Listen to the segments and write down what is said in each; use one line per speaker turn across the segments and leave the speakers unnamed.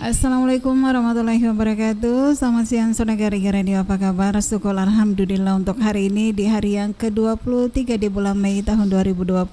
Assalamualaikum warahmatullahi wabarakatuh. Selamat siang saudara radio, apa kabar? Syukur alhamdulillah untuk hari ini di hari yang ke-23 di bulan Mei tahun 2021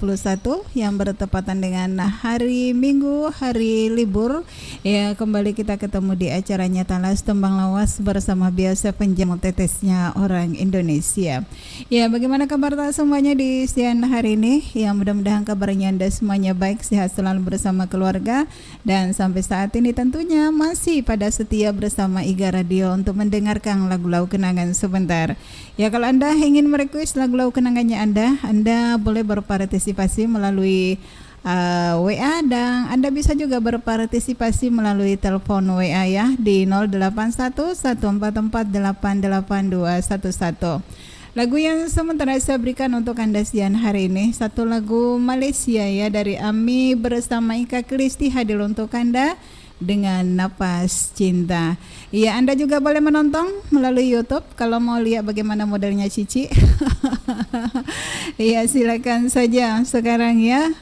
yang bertepatan dengan hari Minggu, hari libur. Ya, kembali kita ketemu di acaranya Talas Tembang Lawas bersama biasa penjamu tetesnya orang Indonesia. Ya, bagaimana kabar semuanya di siang hari ini? Ya, mudah-mudahan kabarnya Anda semuanya baik, sehat selalu bersama keluarga, dan sampai saat ini tentunya masih pada setia bersama IGA Radio untuk mendengarkan lagu-lagu kenangan sebentar. Ya, kalau Anda ingin merequest lagu-lagu kenangannya Anda boleh berpartisipasi melalui WA, dan Anda bisa juga berpartisipasi melalui telepon WA ya di 081 144 88211. Lagu yang sementara saya berikan untuk Anda siang hari ini satu lagu Malaysia ya dari Ami bersama Ika Kristi hadir untuk Anda dengan Napas Cinta. Ya, Anda juga boleh menonton melalui YouTube kalau mau lihat bagaimana modelnya Cici. Ya, silakan saja sekarang ya.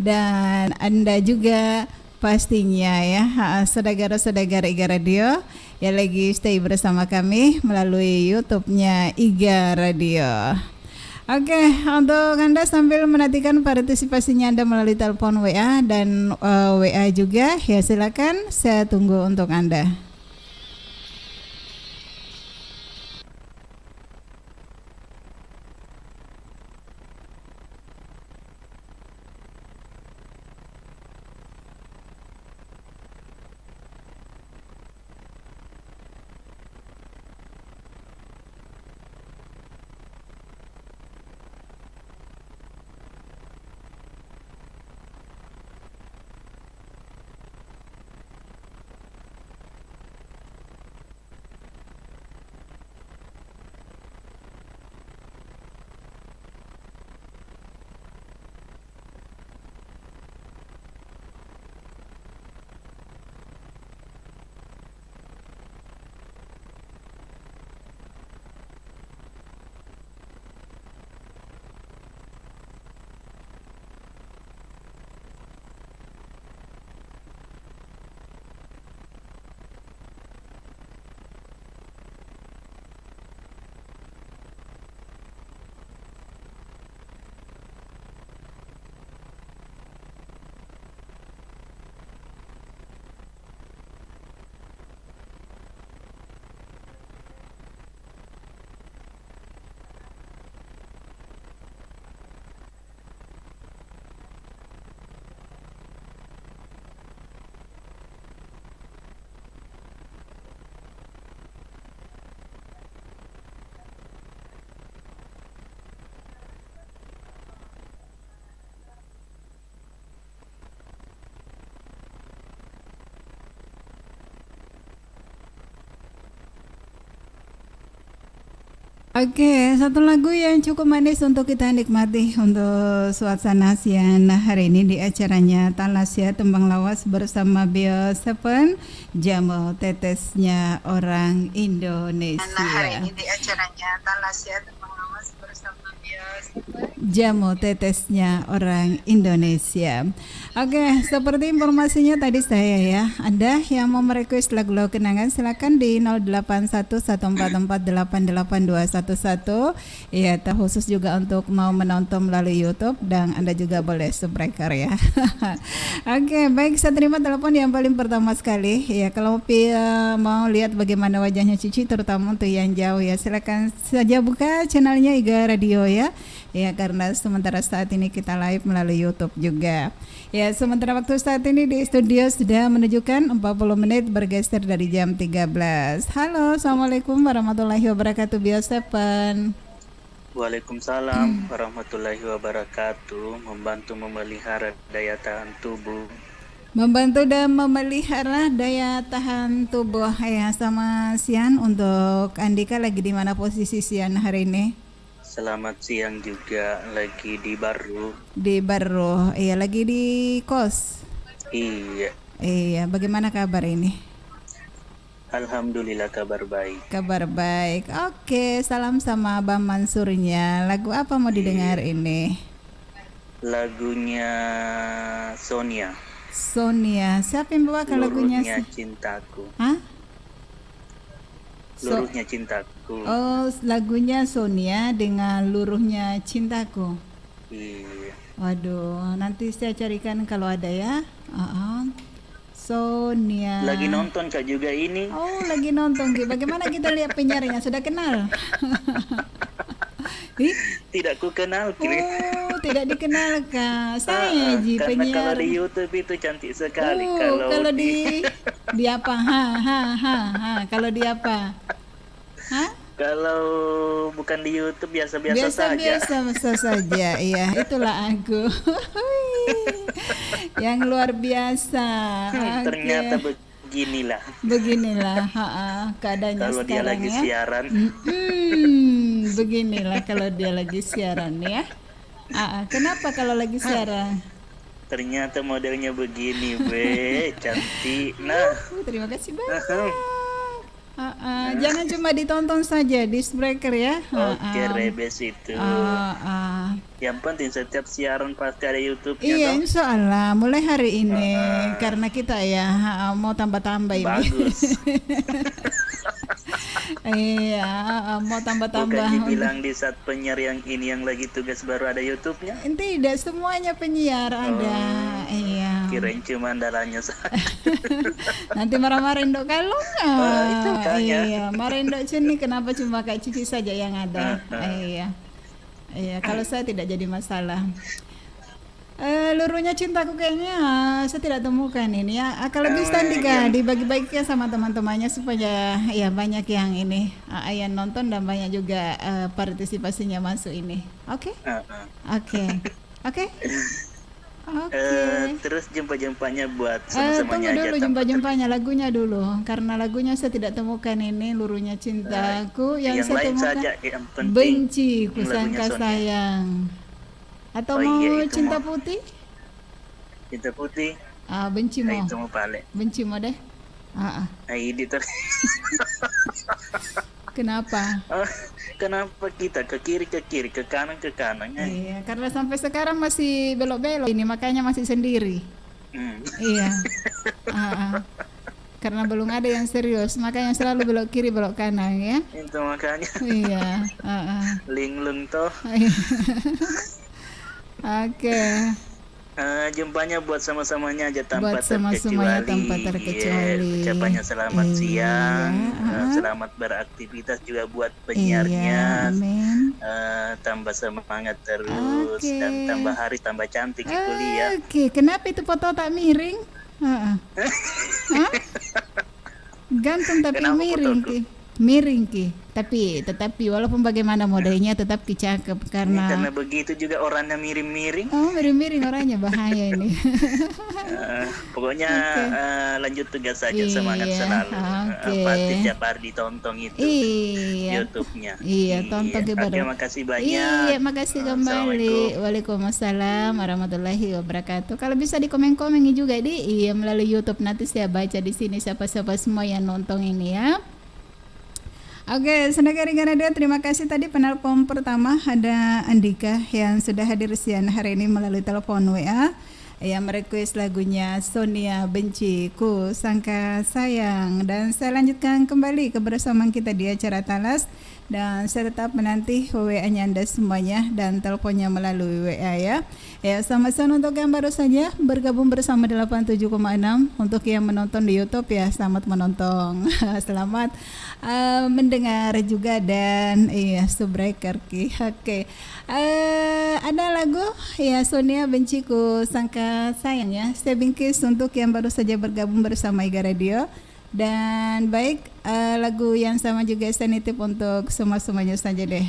Dan Anda juga pastinya ya saudara-saudara IGA Radio yang lagi stay bersama kami melalui YouTube-nya IGA Radio. Oke, untuk Anda sambil menantikan partisipasinya Anda melalui telepon WA dan WA juga, ya silakan, saya tunggu untuk Anda. Oke, satu lagu yang cukup manis untuk kita nikmati untuk suasana siang hari ini di acaranya Talasya Tembang Lawas bersama Bio Seven, jamu tetesnya orang Indonesia. Hari ini di acaranya Talasya Tembang Lawas bersama Bio Seven, jamu tetesnya orang Indonesia. Oke, seperti informasinya tadi saya ya, Anda yang mau merequest lagu-lagu kenangan silakan di 081144882211 ya, terkhusus juga untuk mau menonton melalui YouTube, dan Anda juga boleh subscriber ya. Oke, baik, saya terima telepon yang paling pertama sekali ya. Kalau mau lihat bagaimana wajahnya Cici, terutama untuk yang jauh ya, silakan saja buka channelnya IGA Radio ya. Ya, karena sementara saat ini kita live melalui YouTube juga. Ya, sementara waktu saat ini di studio sudah menunjukkan 40 menit bergeser dari jam 13. Halo, Assalamualaikum warahmatullahi wabarakatuh, Biosepan.
Waalaikumsalam warahmatullahi wabarakatuh. Membantu memelihara daya tahan tubuh.
Membantu dan memelihara daya tahan tubuh ya. Sama siang untuk Andika, lagi di mana posisi siang hari ini?
Selamat siang juga, lagi di Baru.
Di Baru, iya, lagi di kos.
Iya.
Iya, bagaimana kabar ini?
Alhamdulillah kabar baik.
Kabar baik. Oke, salam sama Bang Mansurnya. Lagu apa mau didengar ini?
Lagunya Sonia.
Sonia. Siapa yang bawakan lagunya?
Luruhnya cintaku.
Hah? So,
Luruhnya cintaku.
oh, lagunya Sonia dengan Luruhnya Cintaku.
Iya.
Waduh, nanti saya carikan kalau ada ya. Sonia.
Lagi nonton Kak juga ini.
Oh, lagi nonton. Ki. Bagaimana kita lihat penyiarnya? Sudah kenal? Ih,
Tidak ku kenal Ki.
oh, tidak dikenal Kak. Saya Ji
Karena kalau
penyiar.
di YouTube itu cantik sekali.
Kalau
Kalau
di apa? Kalau di apa? Hah?
kalau bukan di YouTube biasa-biasa saja.
Biasa saja. Iya, itulah aku. Yang luar biasa. Oke.
Ternyata beginilah.
Beginilah keadaannya
Kalau dia
sekarang
lagi
ya.
siaran.
Beginilah kalau dia lagi siaran ya. Kenapa kalau lagi siaran?
Ternyata modelnya begini, be, cantik. Nah,
Terima kasih banyak. Jangan cuma ditonton saja di Spreaker ya.
oke Rebes itu. Yang penting setiap siaran pasti ada YouTube-nya
Iya,
toh.
insya Allah mulai hari ini karena kita ya mau tambah-tambah ini.
Bagus.
Iya, mau tambah-tambah.
Bukan dibilang di saat penyiar yang ini yang lagi tugas baru ada YouTube-nya.
Tidak, semuanya penyiar ada. Iya.
Kirain cuma andalanya saja.
Nanti marah-marahin dok kalau
itu makanya.
Iya, marahin dok Cuni kenapa cuma Kak Cici saja yang ada. Iya. Iya, kalau saya tidak jadi masalah. Luruhnya cintaku kayaknya saya tidak temukan ini ya. Kalau bisa dibagi-bagikan sama teman-temannya supaya ya banyak yang ini yang nonton dan banyak juga partisipasinya masuk ini. Oke? Oke. Oke? Oke.
Terus jumpa-jumpanya buat
Tunggu
sama-samanya aja.
dulu jumpa-jumpanya lagunya dulu karena lagunya saya tidak temukan ini Luruhnya Cintaku yang saya
lain
temukan
saja yang penting.
Benci ku
lagunya
sangka
Sonia.
sayang atau
Oh
mau
iya, itu
Cinta
mau.
Putih?
Cinta putih.
Benci mau.
Itu mau pale.
Benci mau deh.
Ini
Kenapa?
kenapa kita ke kiri, ke kanan?
Iya, karena sampai sekarang masih belok-belok ini makanya masih sendiri. Iya. Karena belum ada yang serius, makanya selalu belok kiri, belok kanan ya.
Itu makanya.
Iya.
Linglung toh.
Oke.
Jumpanya buat sama-samanya aja tanpa
Buat sama-samanya tanpa terkecuali.
Ucapannya selamat siang, selamat beraktivitas juga buat penyiarnya.
Amin.
Tambah semangat terus dan tambah hari tambah cantik di kuliah.
Oke, kenapa itu foto tak miring? Gantung tapi
Kenapa
miring
fotoku?
ki. Miring ki. Tetapi walaupun bagaimana modelnya tetap ki cakep
Karena
karena
begitu juga orangnya miring-miring.
miring-miring orangnya bahaya ini.
Pokoknya lanjut tugas saja,
Iya,
semangat selalu.
oke.
Pasti tiap hari ditonton itu
Iya.
YouTube-nya.
Iya, tonton
Oke,
kepada.
makasih banyak.
Iya, makasih kembali.
Assalamualaikum.
Waalaikumsalam warahmatullahi wabarakatuh. Kalau bisa di komen-komen juga iya melalui YouTube nanti saya baca di sini siapa-siapa semua yang nonton ini ya. Oke, Senegari Radio, terima kasih tadi penelpon pertama ada Andika yang sudah hadir siang hari ini melalui telepon WA yang merequest lagunya Sonia Benci Ku Sangka Sayang, dan saya lanjutkan kembali kebersamaan kita di acara Talas dan saya tetap menanti WA-nya Anda semuanya dan teleponnya melalui WA ya. Ya, sama-sama untuk yang baru saja bergabung bersama 87,6 untuk yang menonton di YouTube ya, selamat menonton. Selamat mendengar juga dan Subbreaker ki. Oke. Ada lagu ya Sonia Benci Ku Sangka Sayang ya. Saya bingkis untuk yang baru saja bergabung bersama Iga Radio. Dan baik, lagu yang sama juga saya nitip untuk semua-semuanya saja deh.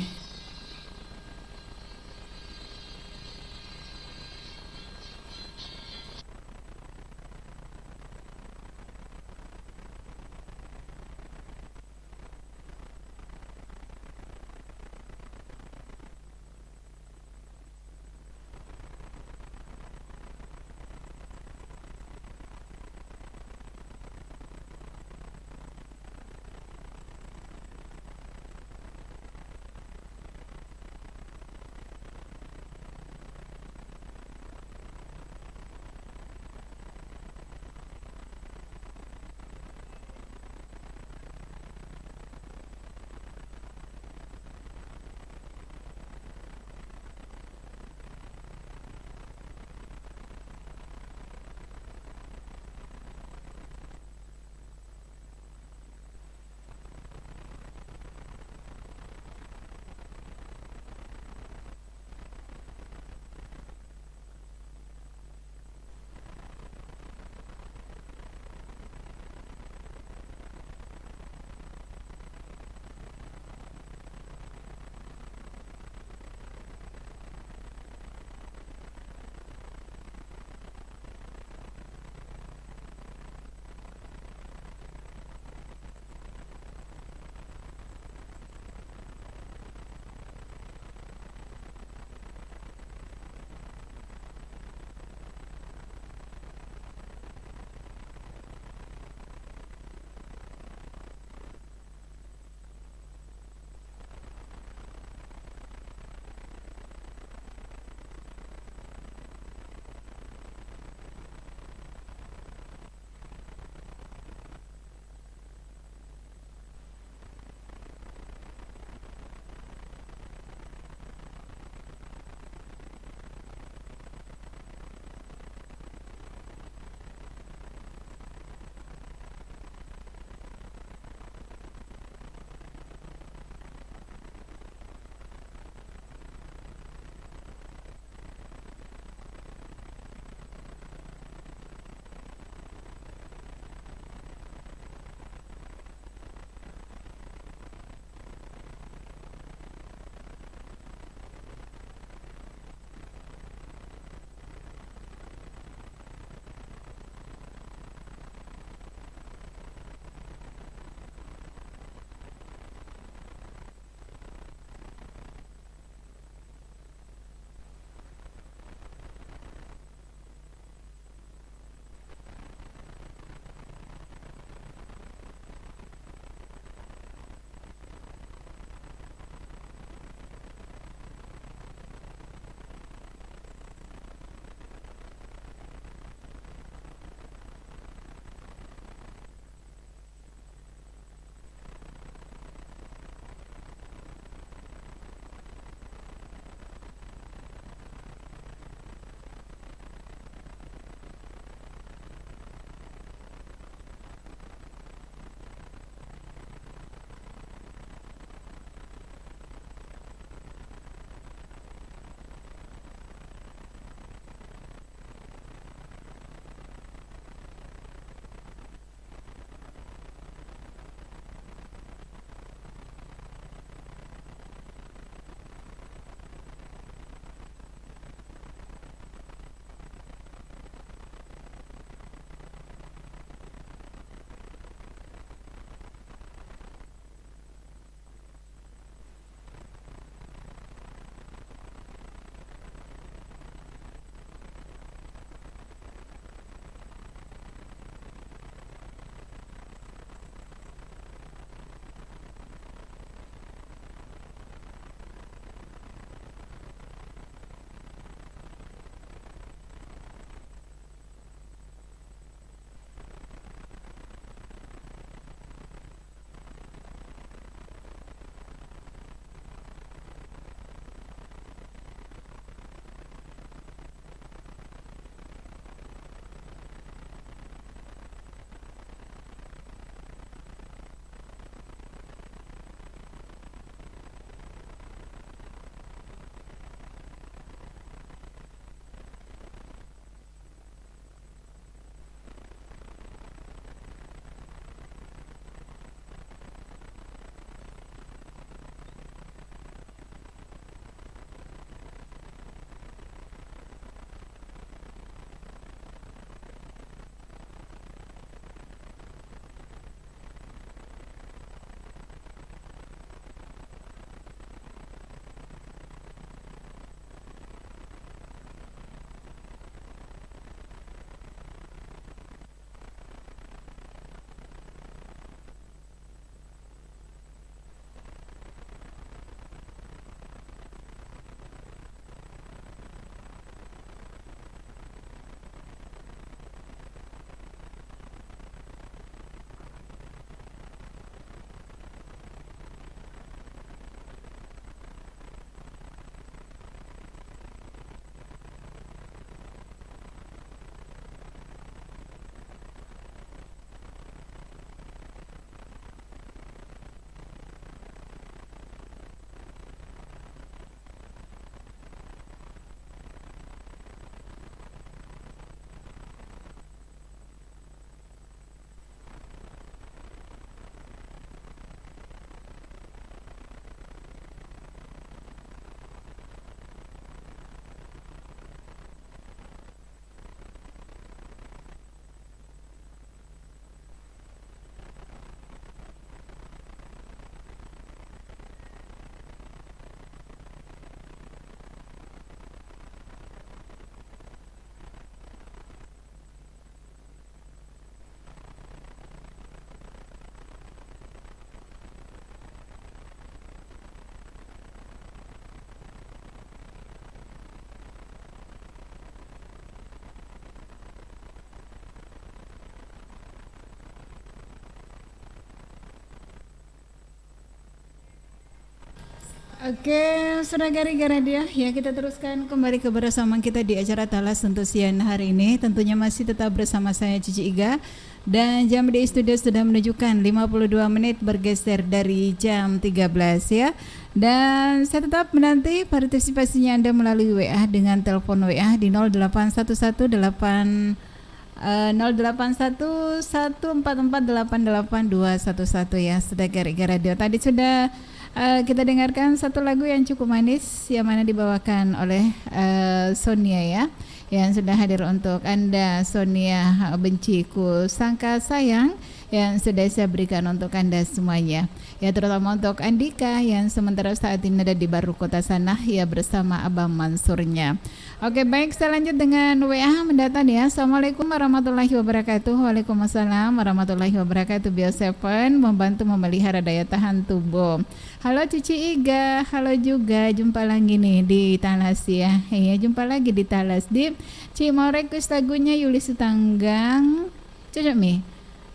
Oke, saudara radio ya, kita teruskan kembali kebersamaan kita di acara Talas untuk siang hari ini. Tentunya masih tetap bersama saya Cici Iga, dan jam di studio sudah menunjukkan 52 menit bergeser dari jam 13 ya. Dan saya tetap menanti partisipasinya Anda melalui WA dengan telepon WA di 08118 08114488211 ya, saudara radio. Tadi sudah kita dengarkan satu lagu yang cukup manis yang mana dibawakan oleh Sonia ya, yang sudah hadir untuk Anda. Sonia, benciku sangka sayang, yang sudah saya berikan untuk Anda semuanya ya, terutama untuk Andika yang sementara saat ini ada di Baru Kota sana ya bersama Abang Mansurnya. Oke, baik, saya lanjut dengan WA mendatang ya. Assalamualaikum warahmatullahi wabarakatuh. Waalaikumsalam warahmatullahi wabarakatuh. Bio7 membantu memelihara daya tahan tubuh. Halo Cici Iga, halo juga, jumpa lagi nih di Talas ya. Iya, jumpa lagi di Talas. Di mau request lagunya Yuli Sitanggang, cocok Mi,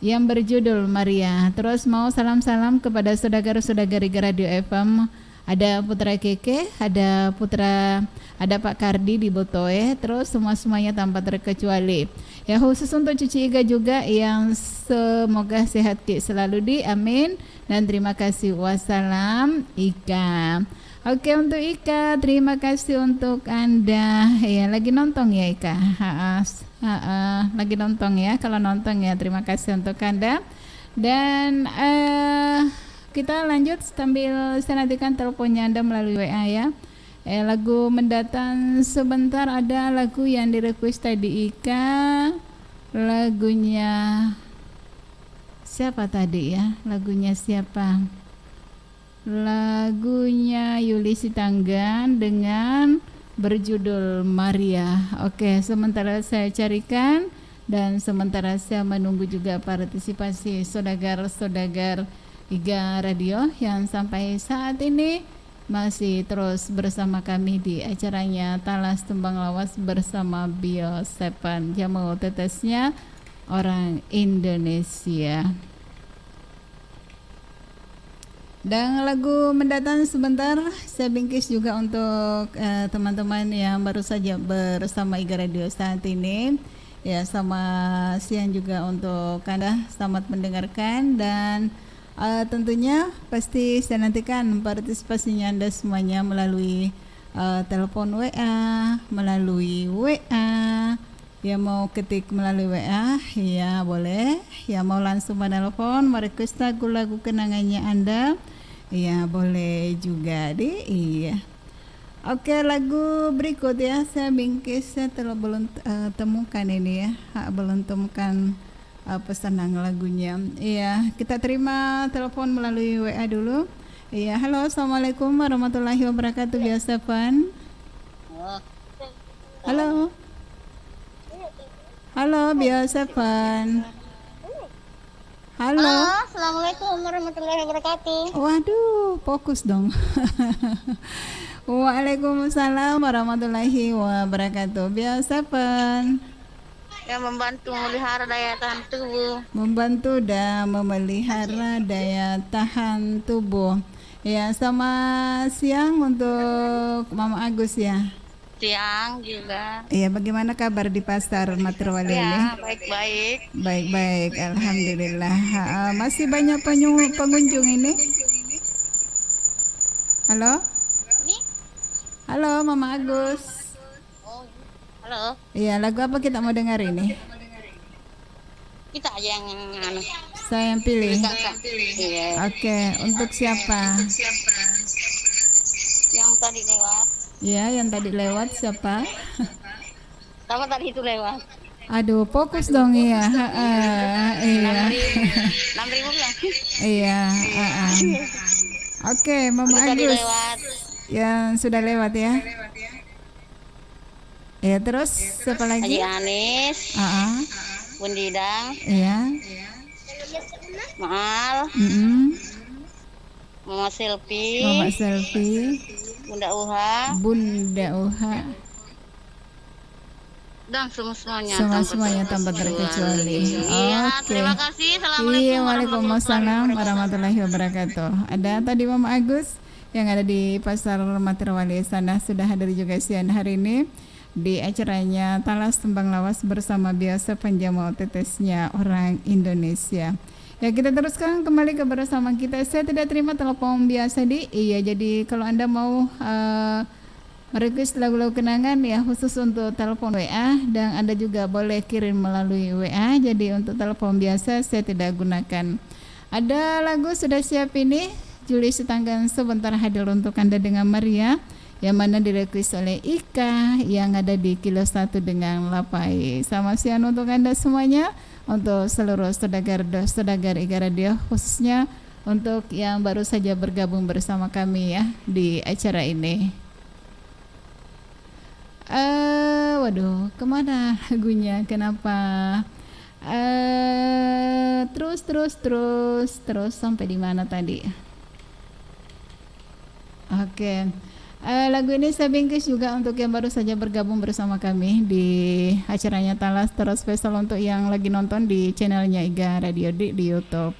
yang berjudul Maria. Terus mau salam-salam kepada saudara-saudari Radio FM. Ada Putra Keke, ada Pak Kardi di Botoe, terus semuanya tanpa terkecuali. Ya, khusus untuk Cici Iga juga yang semoga sehat selalu di amin, dan terima kasih. Wassalam Ika. Oke, untuk Ika terima kasih untuk Anda ya, lagi nonton ya Ika. Lagi nonton ya, kalau nonton ya terima kasih untuk Anda. Dan kita lanjut sambil saya nantikan teleponnya Anda melalui WA ya. Lagu mendatang sebentar, ada lagu yang direquest tadi Ika. Lagunya siapa tadi ya? Lagunya siapa? Lagunya Yuli Sitanggang dengan berjudul Maria. Oke, sementara saya carikan dan sementara saya menunggu juga partisipasi saudagar Iga Radio yang sampai saat ini masih terus bersama kami di acaranya Talas Tembang Lawas bersama Bio7, jamu tetesnya orang Indonesia. Dan lagu mendatang sebentar saya bingkis juga untuk teman-teman yang baru saja bersama Iga Radio saat ini ya, sama siang juga untuk Anda selamat mendengarkan. Dan tentunya pasti saya nantikan partisipasinya Anda semuanya melalui telepon WA, melalui WA. Ya, mau ketik melalui WA ya boleh, ya mau langsung menelpon merequest lagu kenangannya Anda ya boleh juga deh. Iya. Oke, lagu berikut ya saya bingkis, saya belum temukan ini ya, belum temukan pesanan lagunya. Iya, kita terima telepon melalui WA dulu. Iya, halo, assalamualaikum warahmatullahi wabarakatuh. Biasa Pan. Halo. Halo, Biasa Pan. Halo.
Assalamualaikum warahmatullahi wabarakatuh.
Waduh, fokus dong. Waalaikumsalam warahmatullahi wabarakatuh. Biasa Pan.
Yang membantu memelihara daya tahan tubuh.
Membantu dan memelihara daya tahan tubuh. Ya, sama siang untuk Mama Agus ya.
Siang juga.
Iya, bagaimana kabar di pasar Materwali ini?
Ya, baik-baik.
Baik-baik, alhamdulillah. Masih banyak pengunjung ini. Halo? Halo, Mama Agus.
Halo.
Iya, lagu apa kita mau dengar ini?
Kita aja yang
Saya yang pilih.
Iya.
Oke, untuk siapa?
Yang tadi lewat.
Ya, yang tadi lewat siapa?
Sama tadi itu lewat.
Aduh, fokus dong ya. Iya.
6.000 bilang.
Iya. Oke, Mama
Tadi
Agus.
lewat.
Yang sudah lewat ya. Ya, terus siapa lagi?
Haji Anis. Bun Didang.
Iya.
Maal. Mama Selfie.
Mama Selfie.
Bunda Uha.
Bunda Uha.
Dan semuanya
tanpa terkecuali.
Iya,
Oke.
terima kasih.
Iya,
Assalamualaikum
Waalaikumsalam warahmatullahi wabarakatuh. Ada tadi Mama Agus yang ada di Pasar Materwali sana sudah hadir juga siang hari ini di acaranya Talas Tembang Lawas bersama biasa penjamu tetesnya orang Indonesia. Ya, kita teruskan kembali ke bersama kita. Saya tidak terima telepon biasa di. Iya, jadi kalau Anda mau request lagu-lagu kenangan ya khusus untuk telepon WA, dan Anda juga boleh kirim melalui WA. Jadi untuk telepon biasa saya tidak gunakan. Ada lagu sudah siap ini, Juli Setanggang sebentar hadir untuk Anda dengan Maria, yang mana direquest oleh Ika yang ada di Kilo 1 dengan Lapai. Selamat siang untuk Anda semuanya, untuk seluruh saudagar Iga Radio, khususnya untuk yang baru saja bergabung bersama kami ya di acara ini. Waduh, kemana lagunya? Kenapa? Terus sampai di mana tadi? Oke. Lagu ini saya bingkis juga untuk yang baru saja bergabung bersama kami di acaranya Talas, terus spesial untuk yang lagi nonton di channelnya Iga Radio di YouTube.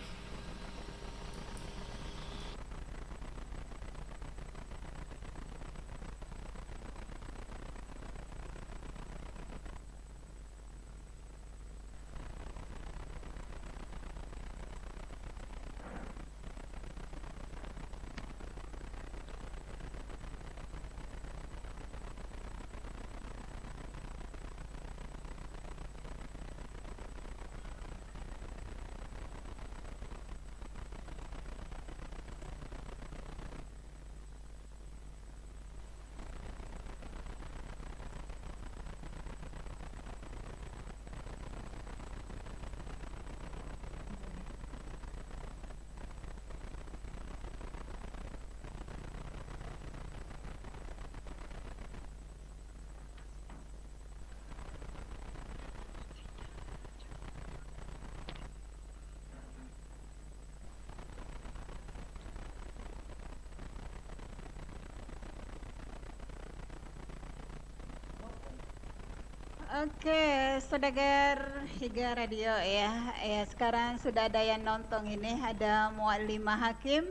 Oke, saudagar Higa Radio ya. Ya, sekarang sudah ada yang nonton ini, ada Mu'allimah Hakim,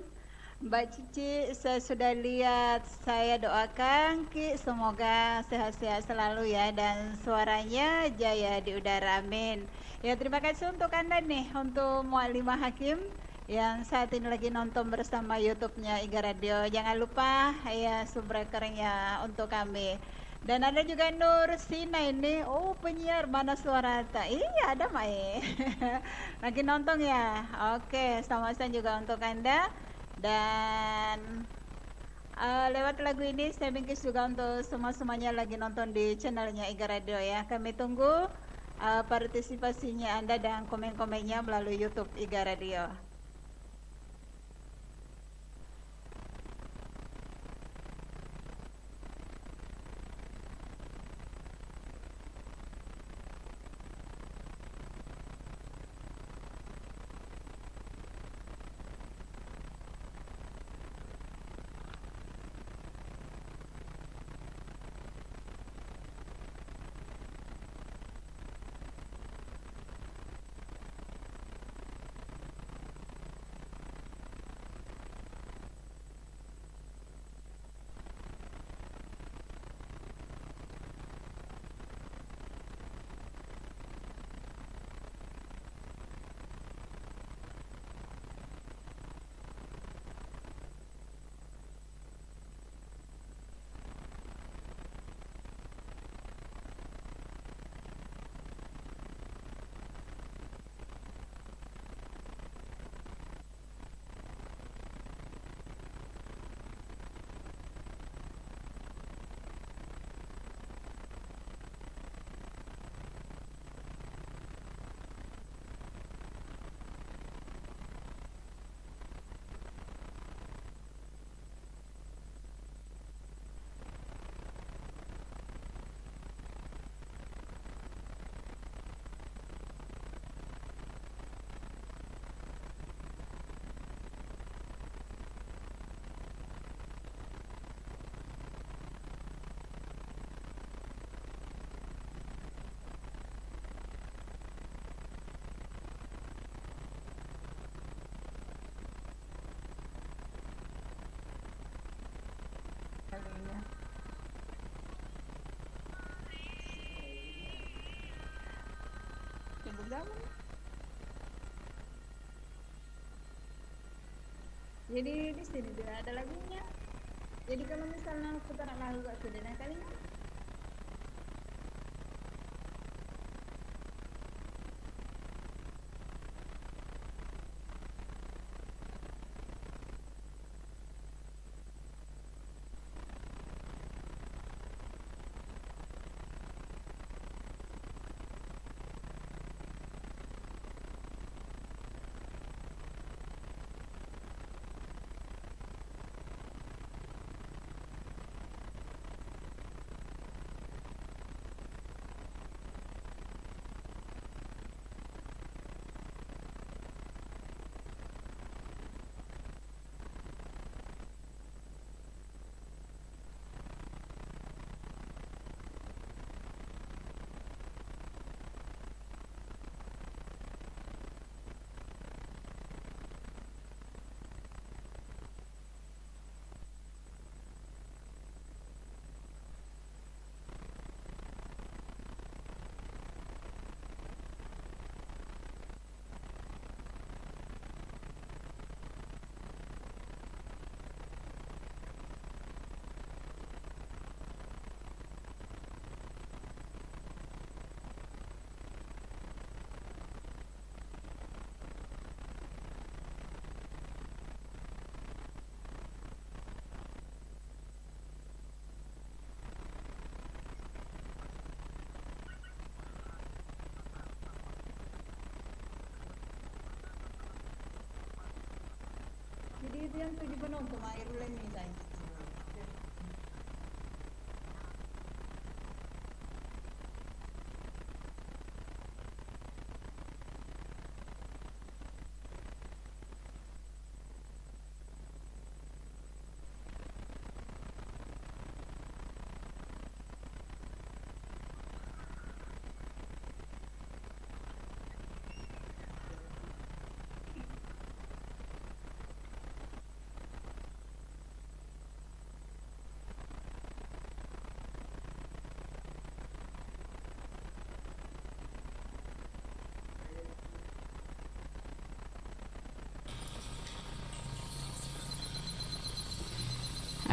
Mbak Cici, saya sudah lihat. Saya doakan Ki semoga sehat-sehat selalu ya, dan suaranya jaya di udara, amin. Ya, terima kasih untuk Anda nih, untuk Mu'allimah Hakim yang saat ini lagi nonton bersama YouTube-nya Iga Radio. Jangan lupa ya subscribe-nya untuk kami. Dan ada juga Nur Sina ini, oh penyiar mana suara tak? Iya ada Mai. Lagi nonton ya. Oke, selamat siang juga untuk Anda. Dan lewat lagu ini saya bingkis juga untuk semuanya lagi nonton di channelnya Iga Radio ya. Kami tunggu partisipasinya Anda dan komen-komennya melalui YouTube Iga Radio. zaman. Jadi di sini tidak ada lagunya. Jadi kalau misalnya putaran lagu gak sudah kalinya. Jadi itu yang 7 penonton air lagi saya.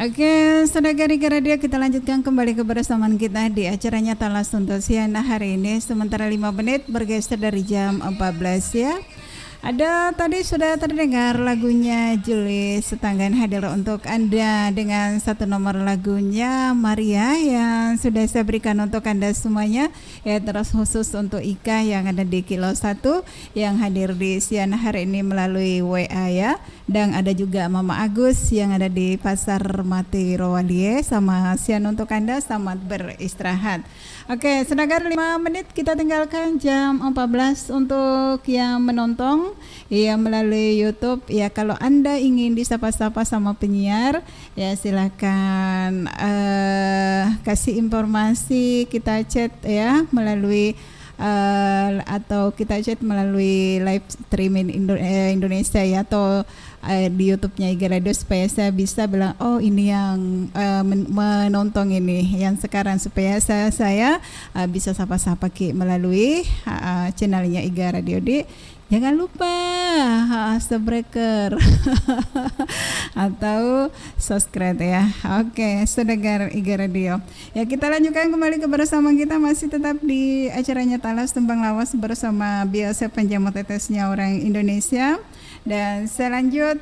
Oke, saudara radio kita lanjutkan kembali kebersamaan kita di acaranya Talas untuk siang hari ini. Sementara 5 menit bergeser dari jam 14 ya. Ada tadi sudah terdengar lagunya Julie Setanggan hadir untuk Anda dengan satu nomor lagunya Maria yang sudah saya berikan untuk Anda semuanya. Ya, terus khusus untuk Ika yang ada di Kilo 1 yang hadir di siang hari ini melalui WA ya. Dan ada juga Mama Agus yang ada di Pasar Mati Rowalie sama siang untuk Anda, selamat beristirahat. Oke, sedangkan 5 menit kita tinggalkan jam 14 untuk yang menonton ya melalui YouTube. Ya, kalau Anda ingin disapa-sapa sama penyiar, ya silakan kasih informasi, kita chat ya melalui atau kita chat melalui live streaming Indonesia ya, atau di YouTube-nya Iga Radio supaya saya bisa bilang oh ini yang menonton ini yang sekarang, supaya saya bisa sapa-sapa melalui channelnya Iga Radio di. Jangan lupa subscriber atau subscribe ya. Oke, saudara Iga Radio. Ya, kita lanjutkan kembali kebersamaan kita masih tetap di acaranya Talas Tembang Lawas bersama biasa penjamu tetesnya orang Indonesia. Dan selanjut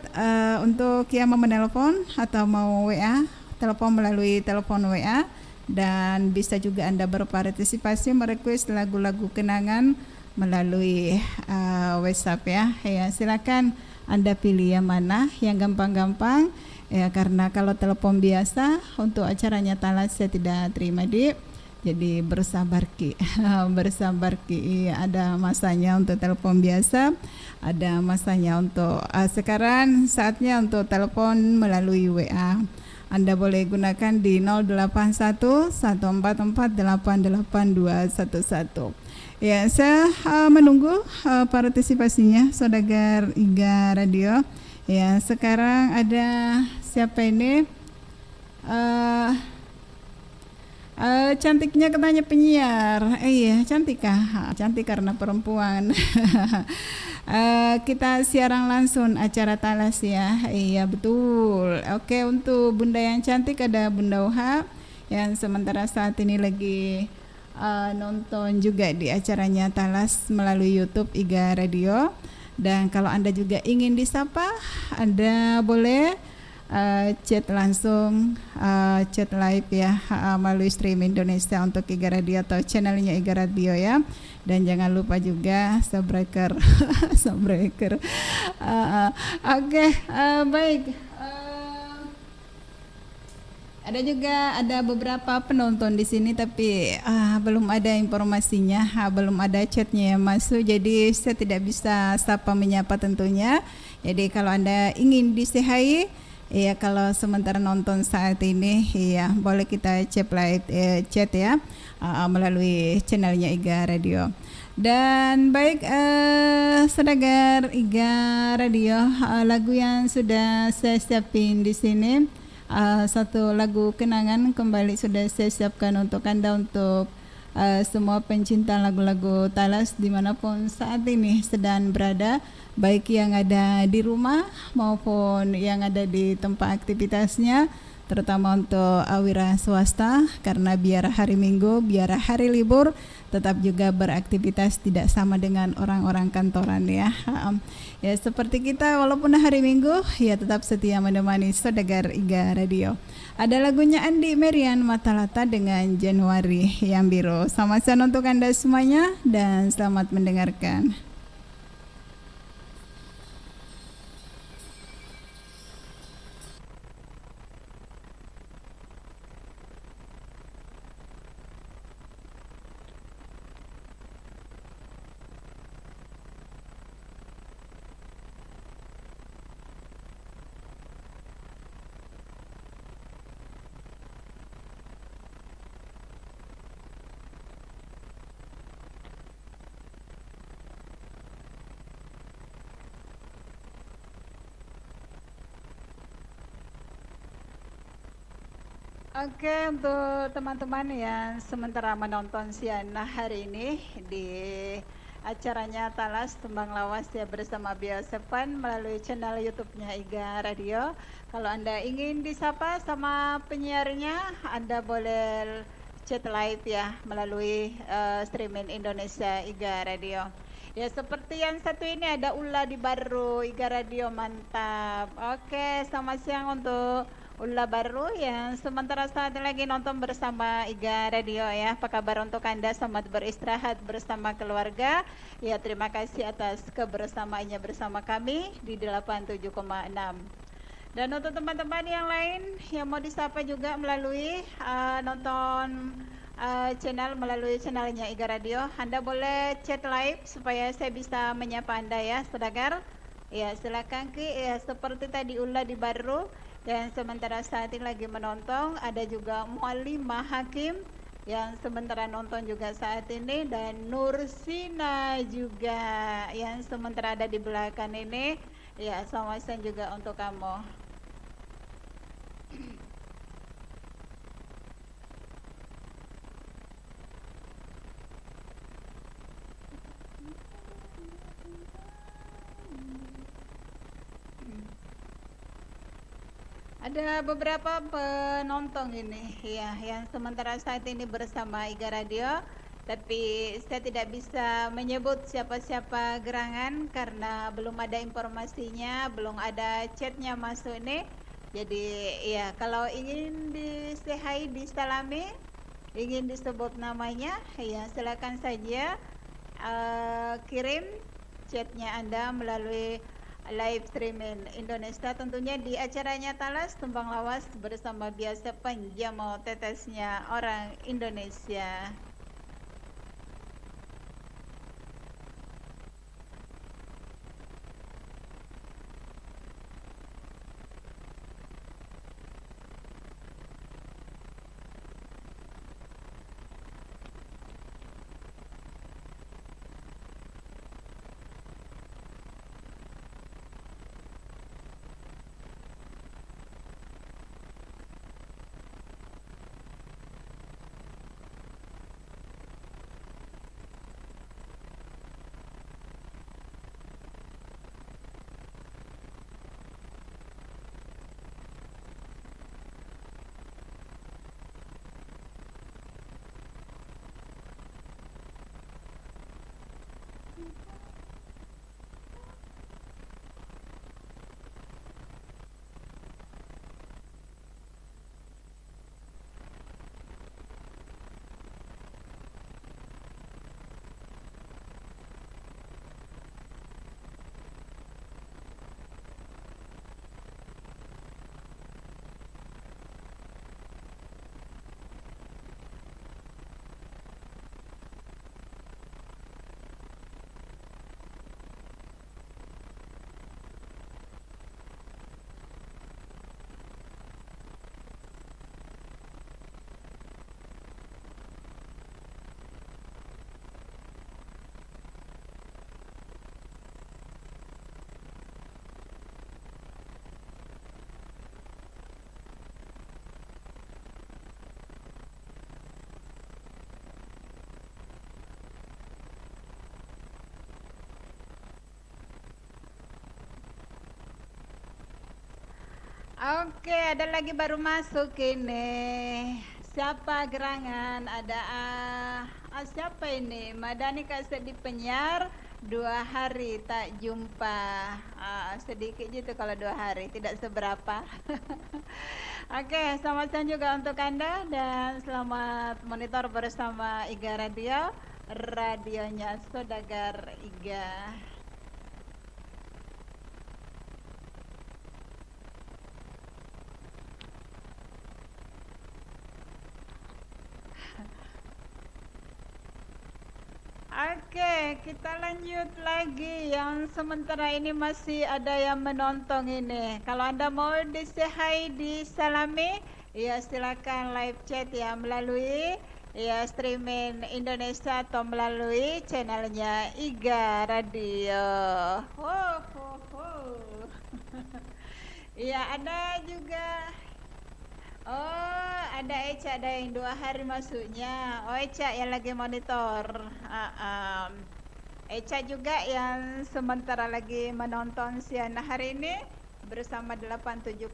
untuk yang mau menelpon atau mau WA, telepon melalui telepon WA, dan bisa juga Anda berpartisipasi merequest lagu-lagu kenangan melalui WhatsApp ya. Ya, silakan Anda pilih yang mana yang gampang-gampang ya, karena kalau telepon biasa untuk acaranya Talas saya tidak terima jadi bersabar Ki. Bersabar Ki. Ada masanya untuk telepon biasa, ada masanya untuk sekarang saatnya untuk telepon melalui WA. Anda boleh gunakan di 081 144 88211. Ya, saya menunggu partisipasinya saudara Iga Radio. Ya, sekarang ada siapa ini? Cantiknya katanya penyiar. Iya, cantik kah? Cantik karena perempuan. Kita siaran langsung acara Talas ya. Iya, betul. Oke, untuk Bunda yang cantik ada Bunda Uha yang sementara saat ini lagi nonton juga di acaranya Talas melalui YouTube Iga Radio. Dan kalau Anda juga ingin disapa, Anda boleh chat langsung, chat live ya melalui stream Indonesia untuk Iga Radio atau channelnya Iga Radio ya. Dan jangan lupa juga subscriber, subscriber. Oke, baik. Ada beberapa penonton di sini tapi belum ada informasinya, belum ada chatnya yang masuk, jadi saya tidak bisa sapa menyapa tentunya. Jadi kalau Anda ingin disehai, ya kalau sementara nonton saat ini, ya boleh kita chat ya melalui channelnya Iga Radio. Dan baik, Saudagar Iga Radio, lagu yang sudah saya siapin di sini. Satu lagu kenangan kembali sudah saya siapkan untuk Anda, untuk semua pencinta lagu-lagu Talas dimanapun saat ini sedang berada, baik yang ada di rumah maupun yang ada di tempat aktivitasnya, terutama untuk wira swasta, karena biar hari Minggu, biar hari libur, tetap juga beraktivitas tidak sama dengan orang-orang kantoran ya. Ya seperti kita walaupun hari Minggu ya tetap setia menemani Saudagar Iga Radio. Ada lagunya Andi Merian Matalata dengan Januari yang Biru. Selamat siang untuk Anda semuanya dan selamat mendengarkan. Oke, untuk teman-teman yang sementara menonton siang hari ini di acaranya Talas Tembang Lawas ya bersama Biosepan melalui channel YouTube-nya Iga Radio. Kalau Anda ingin disapa sama penyiarnya, Anda boleh chat live ya melalui streaming Indonesia Iga Radio. Ya seperti yang satu ini ada Ula di Baru Iga Radio, mantap. Oke, selamat siang untuk Ula Baru yang sementara saat ini lagi nonton bersama Iga Radio ya. Apa kabar untuk Anda? Selamat beristirahat bersama keluarga. Ya terima kasih atas kebersamaannya bersama kami di 87,6. Dan untuk teman-teman yang lain yang mau disapa juga melalui nonton channel melalui channelnya Iga Radio, Anda boleh chat live supaya saya bisa menyapa Anda ya, Saudagar. Ya silakan Ki. Ya seperti tadi Ula di Baru. Dan sementara saat ini lagi menonton ada juga Mualimah Hakim yang sementara nonton juga saat ini, dan Nursina juga yang sementara ada di belakang ini. Ya selamat siang juga untuk kamu. Ada beberapa penonton ini ya yang sementara saat ini bersama Iga Radio, tapi saya tidak bisa menyebut siapa-siapa gerangan karena belum ada informasinya, belum ada chatnya masuk ini. Jadi ya kalau ingin disehai, disalami, ingin disebut namanya, ya silakan saja kirim chatnya Anda melalui live streaming Indonesia, tentunya di acaranya Talas Tembang Lawas bersama biasa penjamu tetesnya orang Indonesia. Oke, ada lagi baru masuk ini. Siapa gerangan? Ada siapa ini? Madani Kak di penyiar 2 hari tak jumpa. Sedikit gitu kalau 2 hari, tidak seberapa. Oke, selamat siang juga untuk Anda dan selamat monitor bersama Iga Radio, radionya Saudagar Iga. Oke, kita lanjut lagi. Yang sementara ini masih ada yang menonton ini. Kalau Anda mau di-say disalami, ya silakan live chat ya melalui ya streaming Indonesia atau melalui channelnya Iga Radio. Iya, ada juga. Oh, ada Eca, ada yang 2 hari masuknya. Oh, Eca yang lagi monitor. Eca juga yang sementara lagi menonton siang hari ini bersama 87,6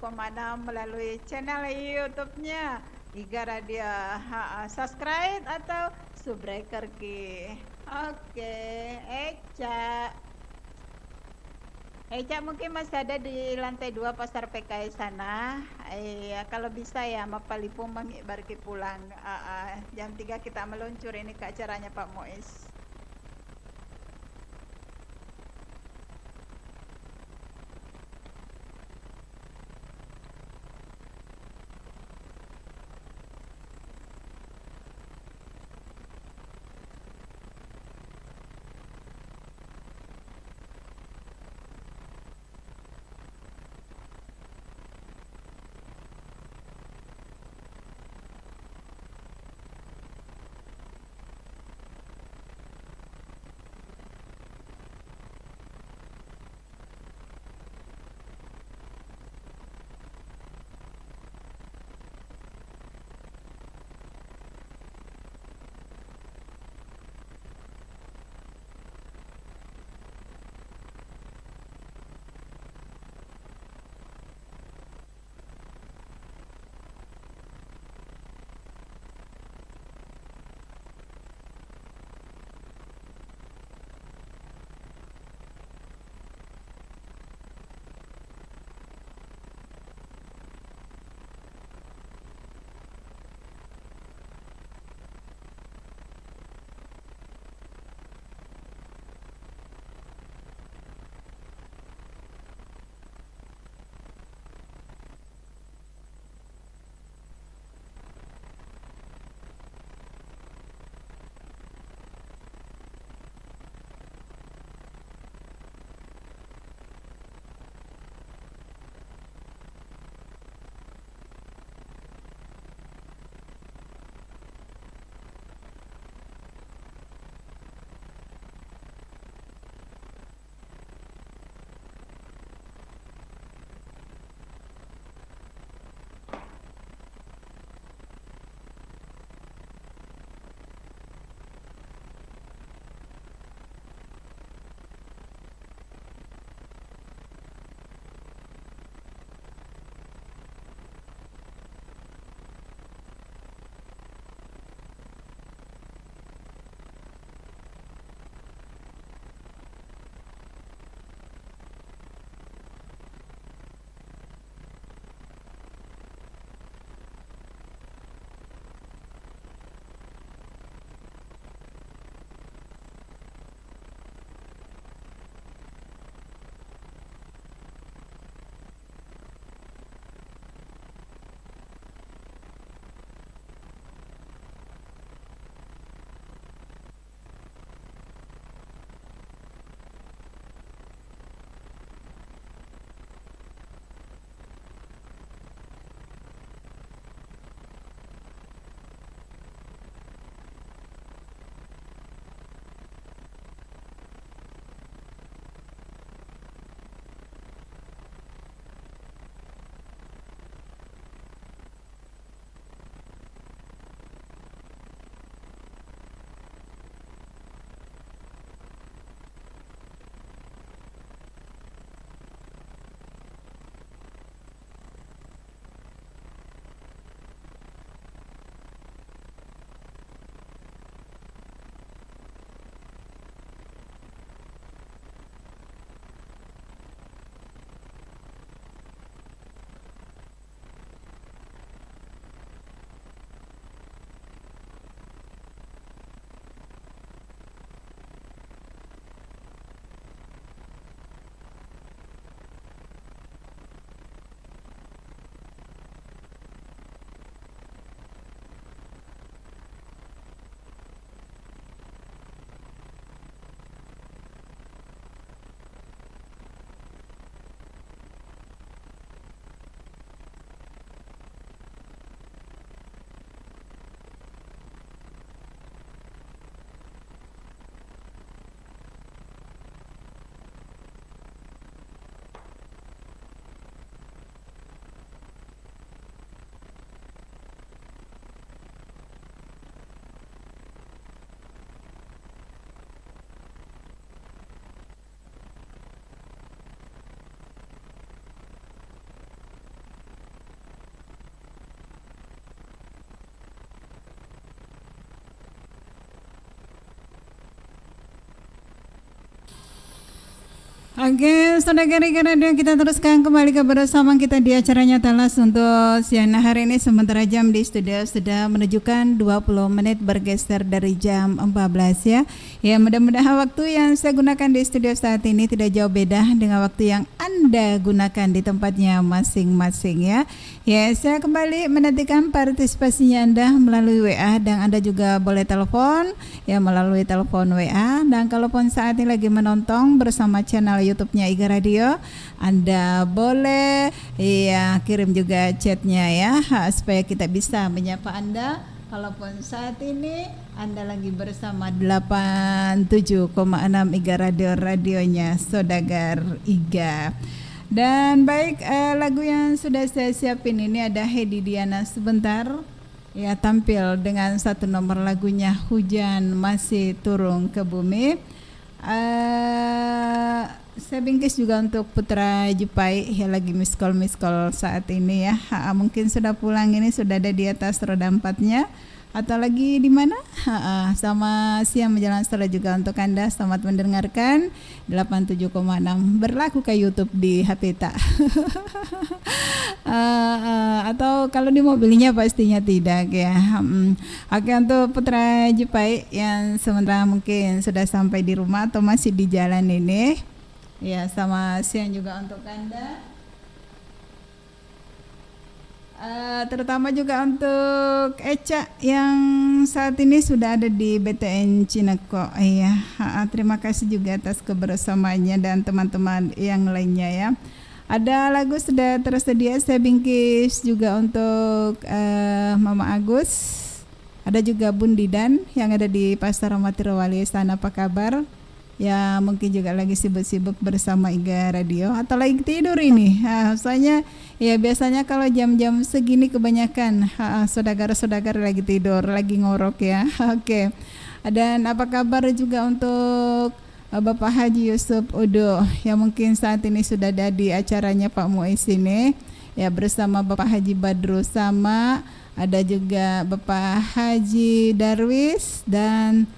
melalui channel YouTube-nya Iga Radio. Subscribe atau subbreaker ki. Oke, Eca. Eca mungkin masih ada di lantai 2 pasar PKI sana. Kalau bisa ya Mapalipung mengibar pulang. Jam 3 kita meluncur ini ke acaranya Pak Muiz. Oke, saudara radio kita teruskan kembali kebersamaan kita di acaranya Talas untuk siang hari ini. Sementara jam di studio sudah menunjukkan 20 menit bergeser dari jam 14 ya. Ya, mudah-mudahan waktu yang saya gunakan di studio saat ini tidak jauh beda dengan waktu yang Anda gunakan di tempatnya masing-masing ya. Ya, saya kembali menantikan partisipasinya Anda melalui WA, dan Anda juga boleh telepon ya melalui telepon WA, dan kalaupun saat ini lagi menonton bersama channel YouTube-nya Iga Radio, Anda boleh ya kirim juga chatnya ya, supaya kita bisa menyapa Anda. Kalaupun saat ini Anda lagi bersama 87,6 Iga Radio, radionya Saudagar Iga. Dan baik, lagu yang sudah saya siapin ini ada Hedi Diana sebentar ya, tampil dengan satu nomor lagunya Hujan Masih Turun ke Bumi. Saya bingkis juga untuk Putra Jupai yang lagi miss call saat ini ya. Mungkin sudah pulang, ini sudah ada di atas roda 4-nya atau lagi di mana? Sama siang menjelang sore juga untuk Anda. Selamat mendengarkan 87,6, berlaku ke YouTube di HP tak. Atau kalau di mobilnya pastinya tidak ya. Oke, untuk Putra Jupai yang sementara mungkin sudah sampai di rumah atau masih di jalan ini ya, sama siang juga untuk Anda. Terutama juga untuk Eca yang saat ini sudah ada di BTN Cineko ya. Terima kasih juga atas kebersamaannya dan teman-teman yang lainnya ya. Ada lagu sudah tersedia, saya bingkis juga untuk Mama Agus. Ada juga Bun Didan yang ada di Pasar Matirowali sana, apa kabar? Ya, mungkin juga lagi sibuk-sibuk bersama Iga Radio atau lagi tidur ini. Soalnya ya biasanya kalau jam-jam segini kebanyakan saudara-saudara lagi tidur, lagi ngorok ya. Oke. Dan apa kabar juga untuk Bapak Haji Yusuf Udo yang mungkin saat ini sudah ada di acaranya Pak Muiz ini ya, bersama Bapak Haji Badru, sama ada juga Bapak Haji Darwis dan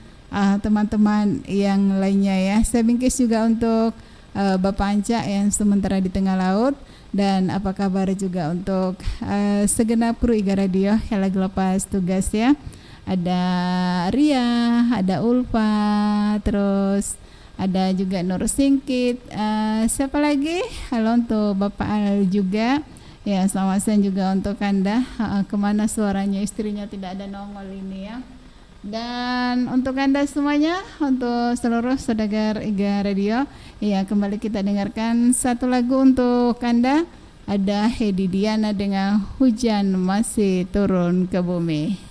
teman-teman yang lainnya ya. Saya bingkis juga untuk Bapak Anca yang sementara di tengah laut, dan apa kabar juga untuk segenap kru Iga Radio yang lagi lepas tugas ya. Ada Ria, ada Ulfa, terus ada juga Nur Singkit, siapa lagi? Halo untuk Bapak Al juga ya, selamat siang juga untuk Anda. Kemana suaranya istrinya tidak ada nongol ini ya. Dan untuk Anda semuanya, untuk seluruh saudagar Iga Radio ya, kembali kita dengarkan satu lagu untuk Anda. Ada Hedi Diana dengan Hujan Masih Turun ke Bumi.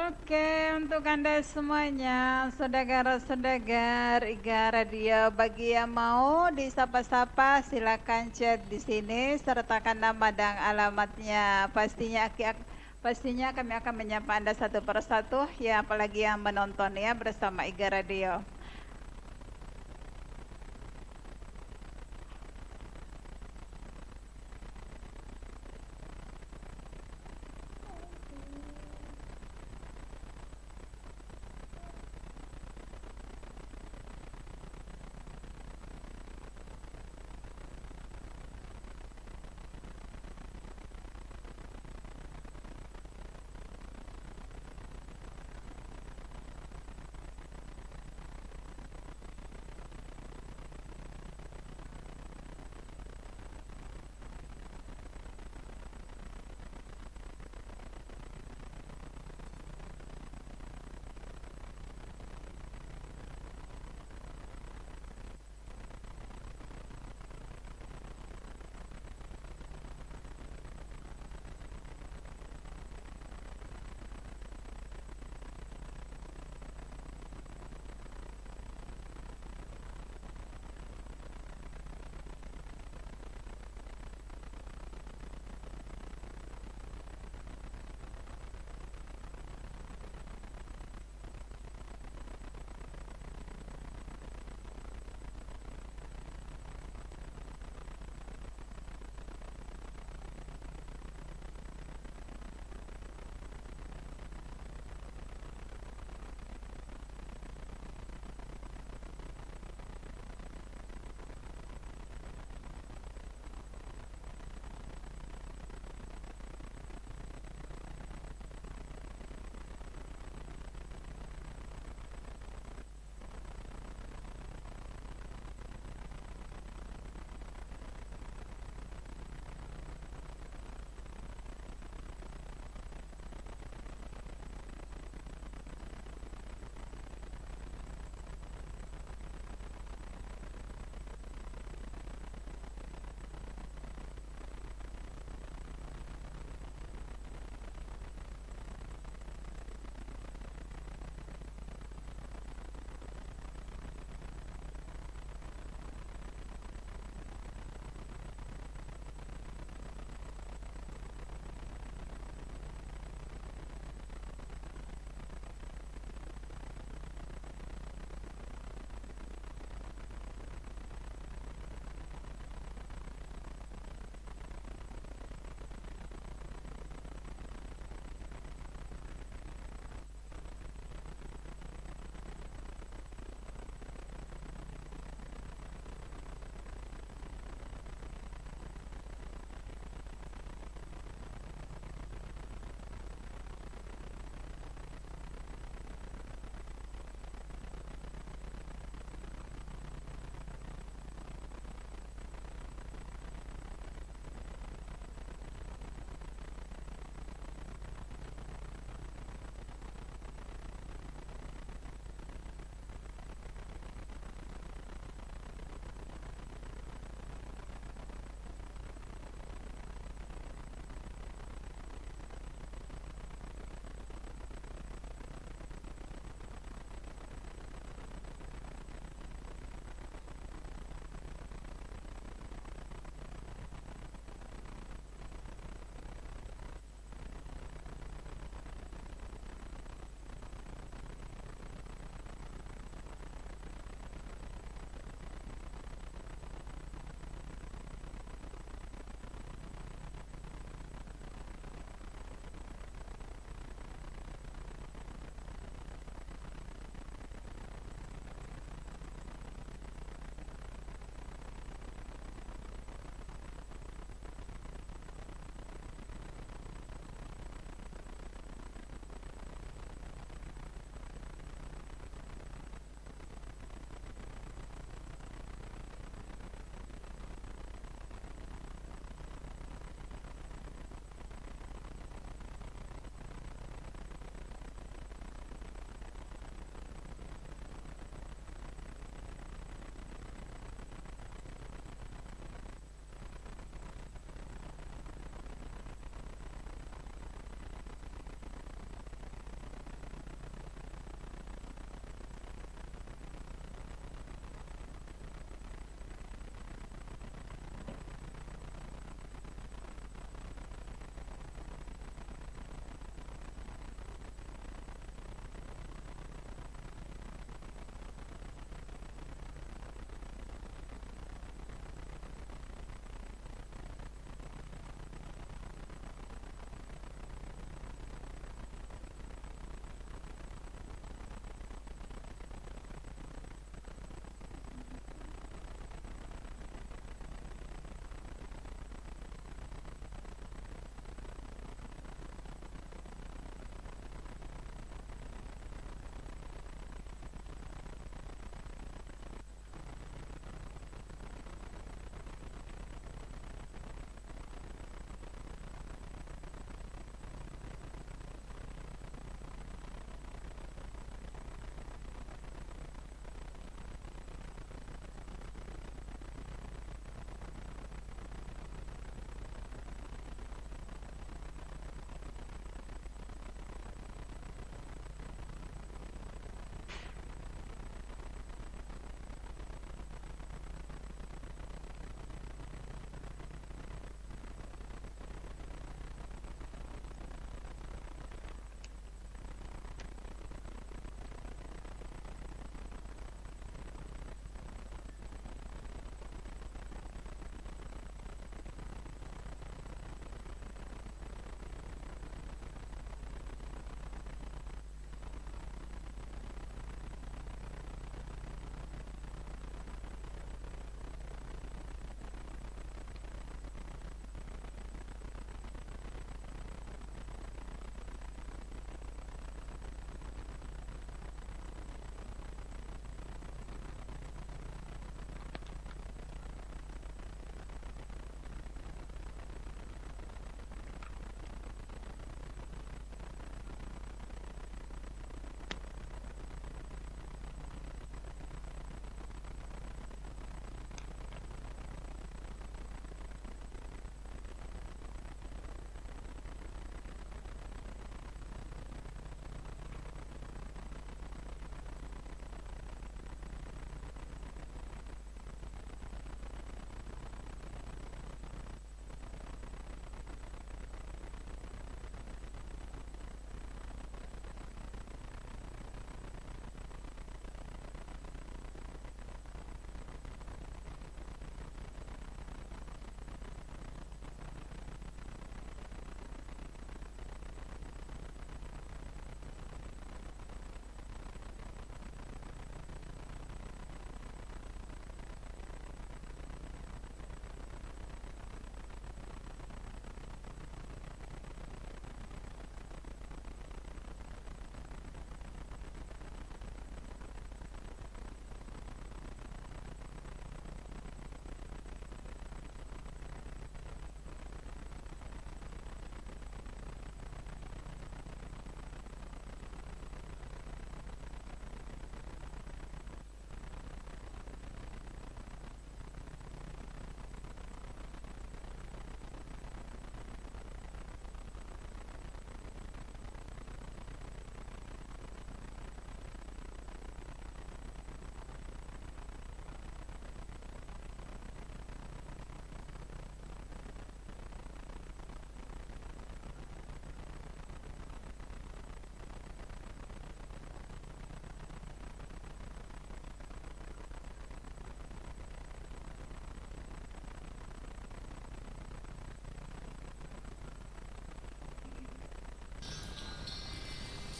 Oke, untuk Anda semuanya, saudagar-saudagar Iga Radio, bagi yang mau disapa-sapa silakan chat di sini sertakan nama dan alamatnya. Pastinya kami akan menyapa Anda satu persatu ya, apalagi yang menonton ya bersama Iga Radio.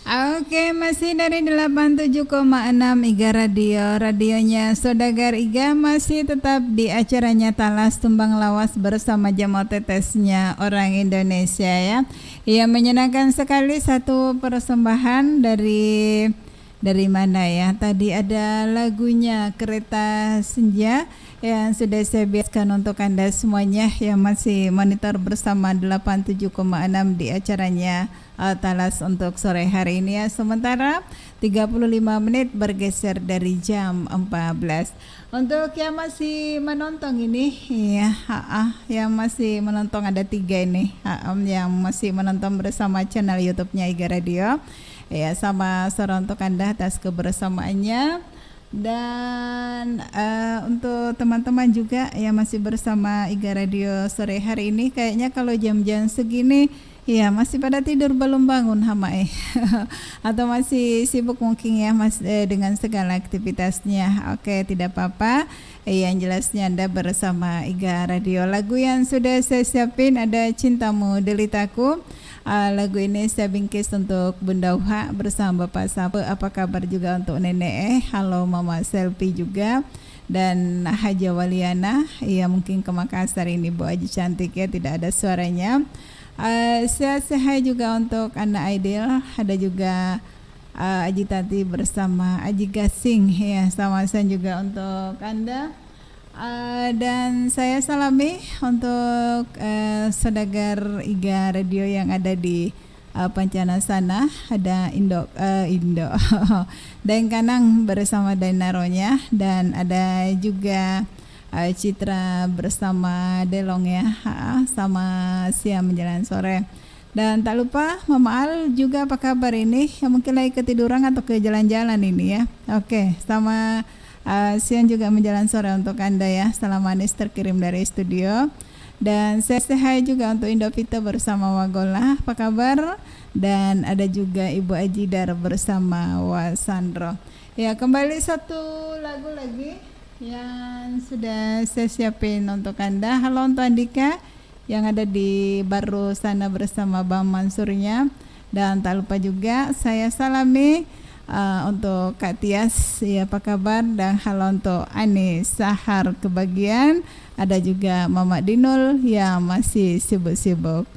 Oke, masih dari 87,6 Iga Radio. Radionya Sodagar Iga masih tetap di acaranya Talas Tumbang Lawas bersama Jamal Tetesnya Orang Indonesia ya. Yang menyenangkan sekali satu persembahan dari mana ya? Tadi ada lagunya Kereta Senja yang sudah saya biaskan untuk Anda semuanya yang masih monitor bersama 87,6 di acaranya Talas untuk sore hari ini ya. Sementara 35 menit bergeser dari jam 14. Untuk yang masih menonton ini ya, yang masih menonton ada 3 ini yang masih menonton bersama channel YouTube-nya Iga Radio. Ya, sama saran untuk Anda atas kebersamaannya. Dan untuk teman-teman juga yang masih bersama Iga Radio sore hari ini, kayaknya kalau jam-jam segini ya masih pada tidur belum bangun hamae atau masih sibuk mungkin ya dengan segala aktivitasnya. Oke, tidak apa-apa. Yang jelasnya Anda bersama Iga Radio. Lagu yang sudah saya siapin ada Cintamu Delitaku. Lagu ini saya bingkis untuk Bunda Uha bersama Bapak Sape. Apa kabar juga untuk Nenek? Halo Mama Selfie juga. Dan Haja Waliana. Ya mungkin ke Makassar ini Bu Aji cantik ya, tidak ada suaranya. Sehat-sehat juga untuk anak Aidil. Ada juga Aji Tati bersama Aji Gasing ya, sama-sama juga untuk Anda. Dan saya salami untuk Sodagar Iga Radio yang ada di Pancana sana. Ada Indo Daeng Kanang bersama Dainaronya, dan ada juga Citra bersama Delong ya, sama siang menjelang sore. Dan tak lupa Mama Al juga, apa kabar ini? Yang mungkin lagi ketiduran atau ke jalan-jalan ini ya. Oke, sama siang juga menjelang sore untuk Anda ya. Salam manis terkirim dari studio. Dan saya sehat juga untuk Indovita bersama Wagola. Apa kabar? Dan ada juga Ibu Ajidar bersama Wasandro. Ya, kembali satu lagu lagi yang sudah saya siapin untuk Anda. Halo untuk Andika yang ada di Baru sana bersama Bang Mansurnya. Dan tak lupa juga saya salami untuk Kak Tias, ya apa kabar? Dan halo untuk Ani Sahar kebagian. Ada juga Mama Dinul yang masih sibuk-sibuk.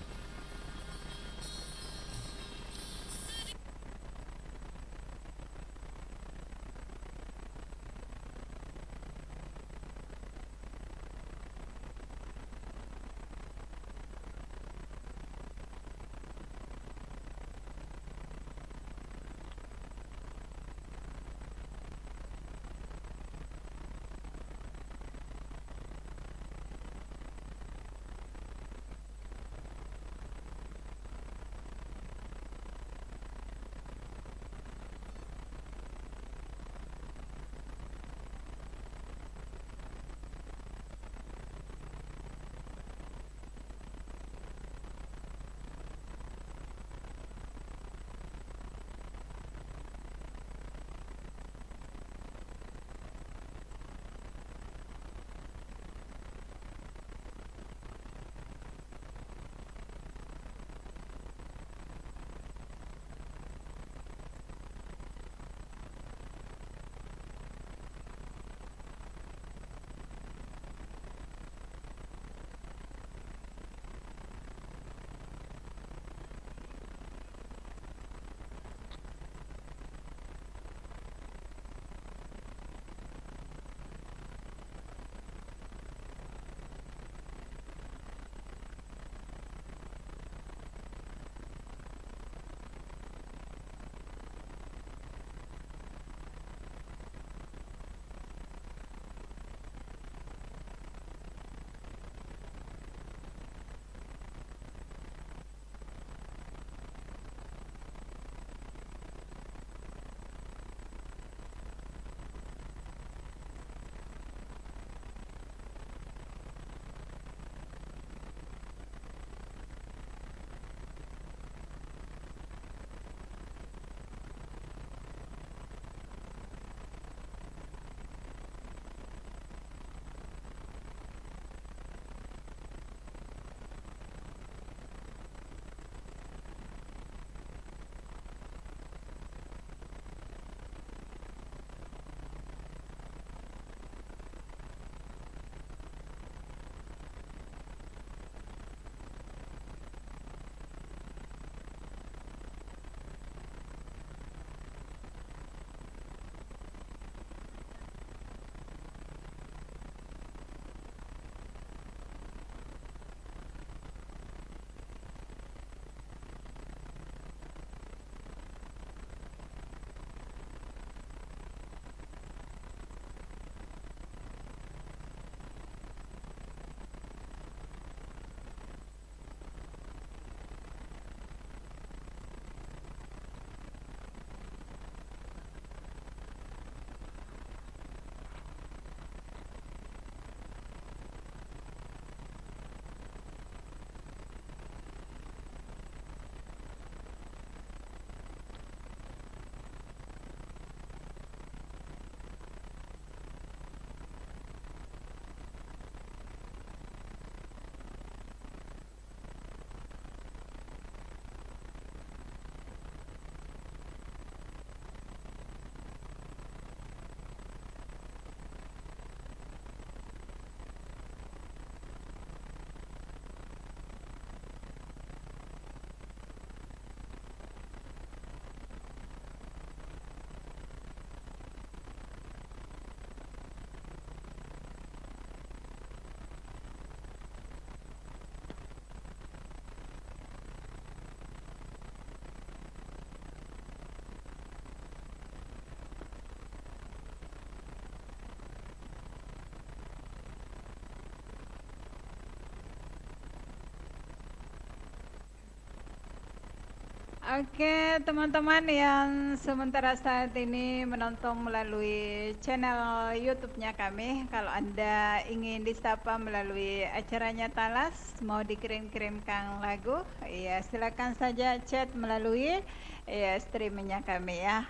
Oke, teman-teman yang sementara saat ini menonton melalui channel YouTube-nya kami, kalau Anda ingin disapa melalui acaranya Talas, mau dikirim-kirimkan lagu, ya silakan saja chat melalui ya streamingnya kami ya,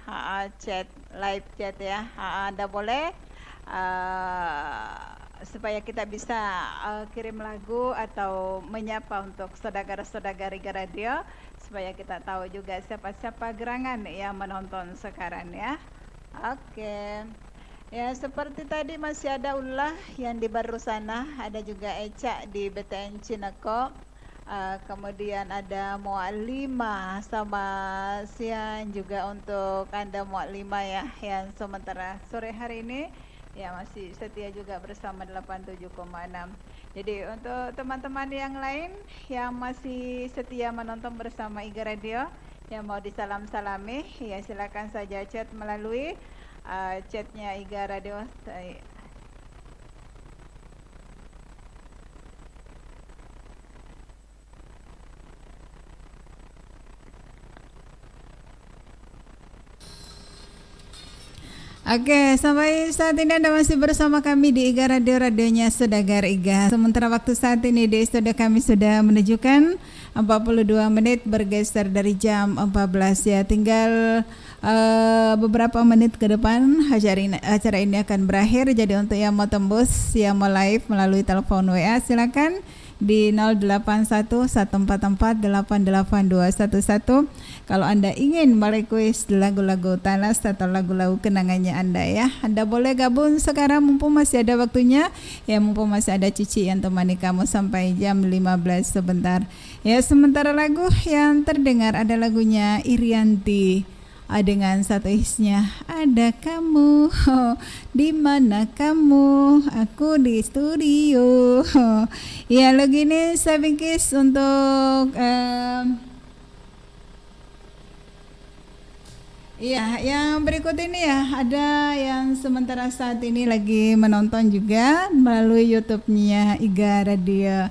chat live chat ya, Anda boleh supaya kita bisa kirim lagu atau menyapa untuk saudara-saudari radio supaya kita tahu juga siapa-siapa gerangan yang menonton sekarang ya. Oke. Ya seperti tadi masih ada Ulah yang di baru sana, ada juga Eca di BTN Cineko. Kemudian ada Mu'alima sama Sian juga untuk Anda Mu'alima ya yang sementara sore hari ini ya masih setia juga bersama 87,6. Jadi untuk teman-teman yang lain yang masih setia menonton bersama Iga Radio yang mau disalam-salami ya silakan saja chat melalui chatnya Iga Radio. Oke, sampai saat ini Anda masih bersama kami di Iga Radio, radionya Saudagar Iga. Sementara waktu saat ini di studio kami sudah menunjukkan 42 menit bergeser dari jam 14 ya. Tinggal beberapa menit ke depan acara ini akan berakhir. Jadi untuk yang mau tembus, yang mau live melalui telepon WA silakan di 081144882211 kalau Anda ingin merequest lagu-lagu Talas atau lagu-lagu kenangannya Anda ya. Anda boleh gabung sekarang mumpung masih ada waktunya ya, mumpung masih ada Cici yang temani kamu sampai jam 15 sebentar. Ya, sementara lagu yang terdengar ada lagunya Irianti dengan satu hisnya ada kamu, di mana kamu, aku di studio. Ya lagu ini saya bingkis untuk ya yang berikut ini ya, ada yang sementara saat ini lagi menonton juga melalui YouTube-nya Iga Radio.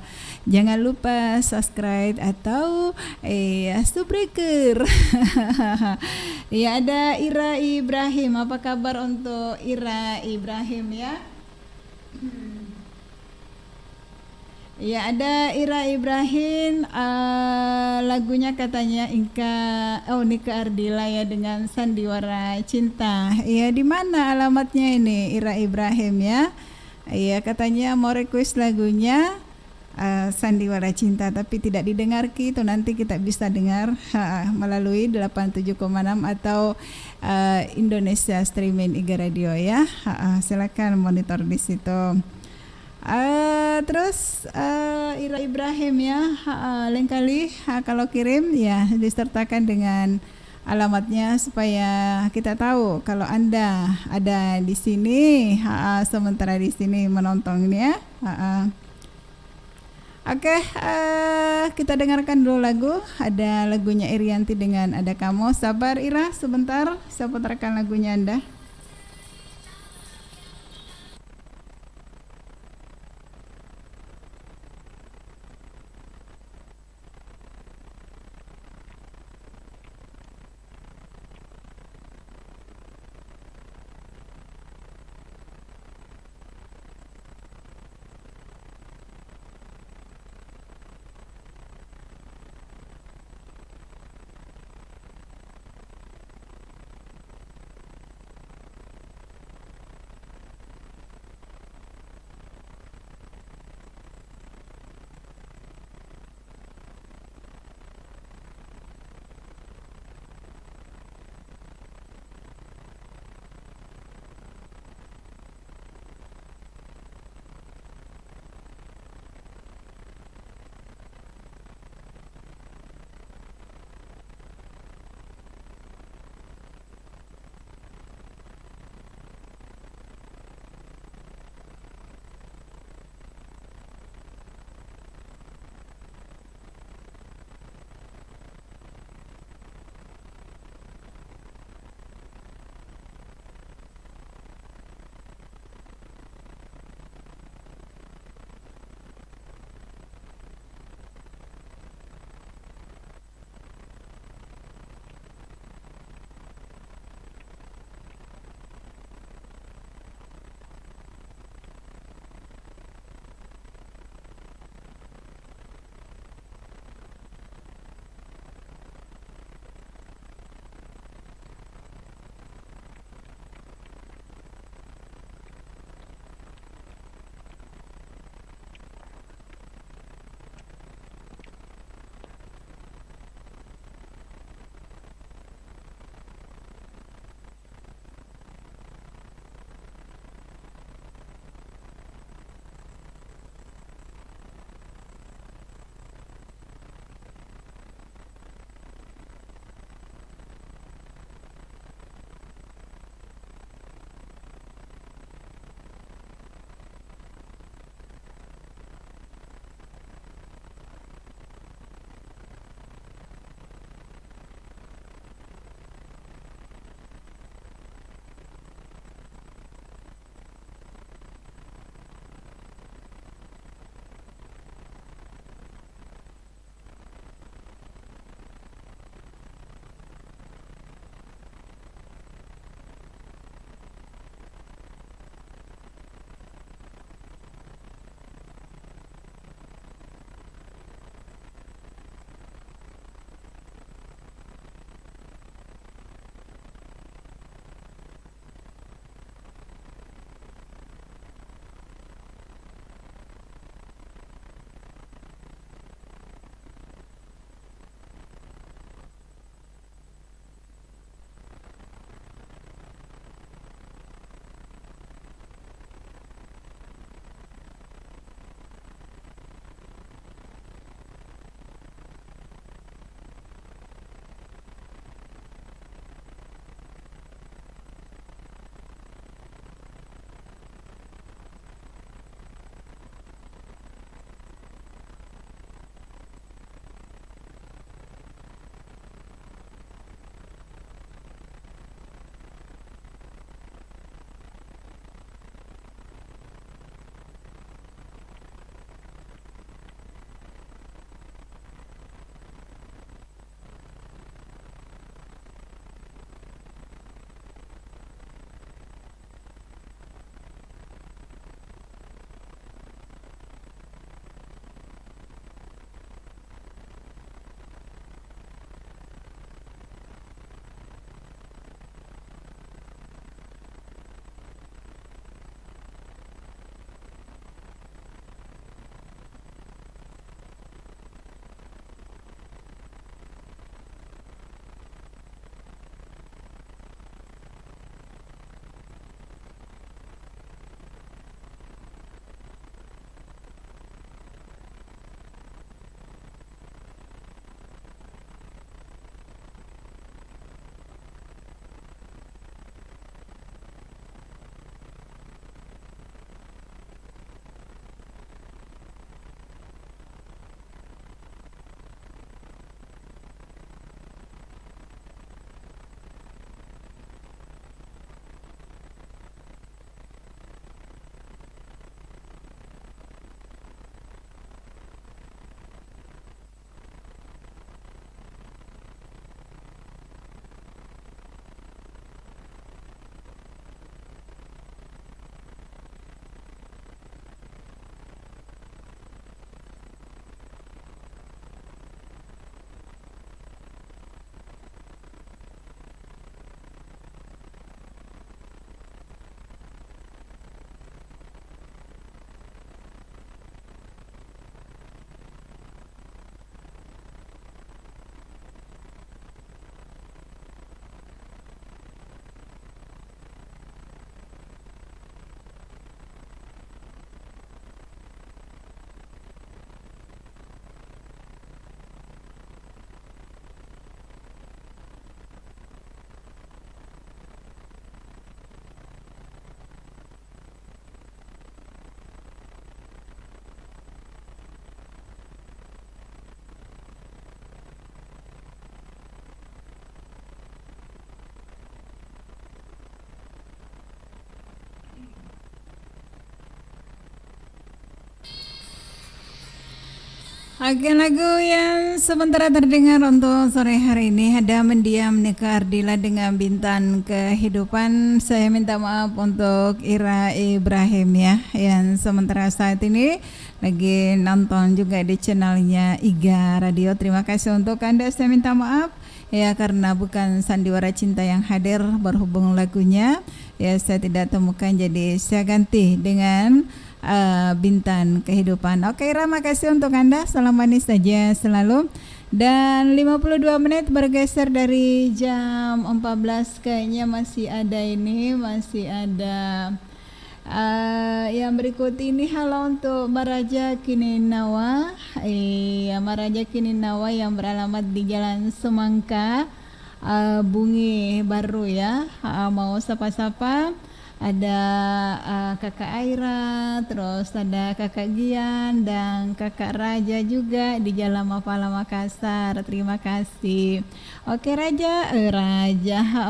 Jangan lupa subscribe atau subscriber. Ya ada Ira Ibrahim. Apa kabar untuk Ira Ibrahim ya? Ya ada Ira Ibrahim, lagunya katanya Nika Ardila ya dengan Sandiwara Cinta. Ya di mana alamatnya ini Ira Ibrahim ya? Ya katanya mau request lagunya Sandiwara Cinta tapi tidak didengar itu nanti kita bisa dengar melalui 87,6 atau Indonesia Streaming Iga Radio ya. Silakan monitor di situ. Terus Ira Ibrahim ya, lain kali kalau kirim ya disertakan dengan alamatnya supaya kita tahu kalau Anda ada di sini sementara di sini menonton ya. Oke, kita dengarkan dulu lagu. Ada lagunya Irianti dengan Ada Kamu. Sabar Ira, sebentar saya putarkan lagunya Anda. Oke, lagu yang sementara terdengar untuk sore hari ini ada Mendiam Nika Ardila dengan Bintang Kehidupan. Saya minta maaf untuk Ira Ibrahim ya, yang sementara saat ini lagi nonton juga di channelnya Iga Radio. Terima kasih untuk Anda, saya minta maaf ya karena bukan Sandiwara Cinta yang hadir berhubung lagunya ya saya tidak temukan, jadi saya ganti dengan Bintang Kehidupan. Oke Ira, makasih untuk Anda, salam manis saja selalu. Dan 52 menit bergeser dari jam 14, kayaknya masih ada yang berikut ini. Halo untuk Maraja Kininawa, Maraja Kininawa yang beralamat di Jalan Semangka, Bungi Baru ya. Mau sapa-sapa. Ada kakak Aira, terus ada kakak Gian dan kakak Raja juga di Jalan Mapala Makassar. Terima kasih. Oke Raja,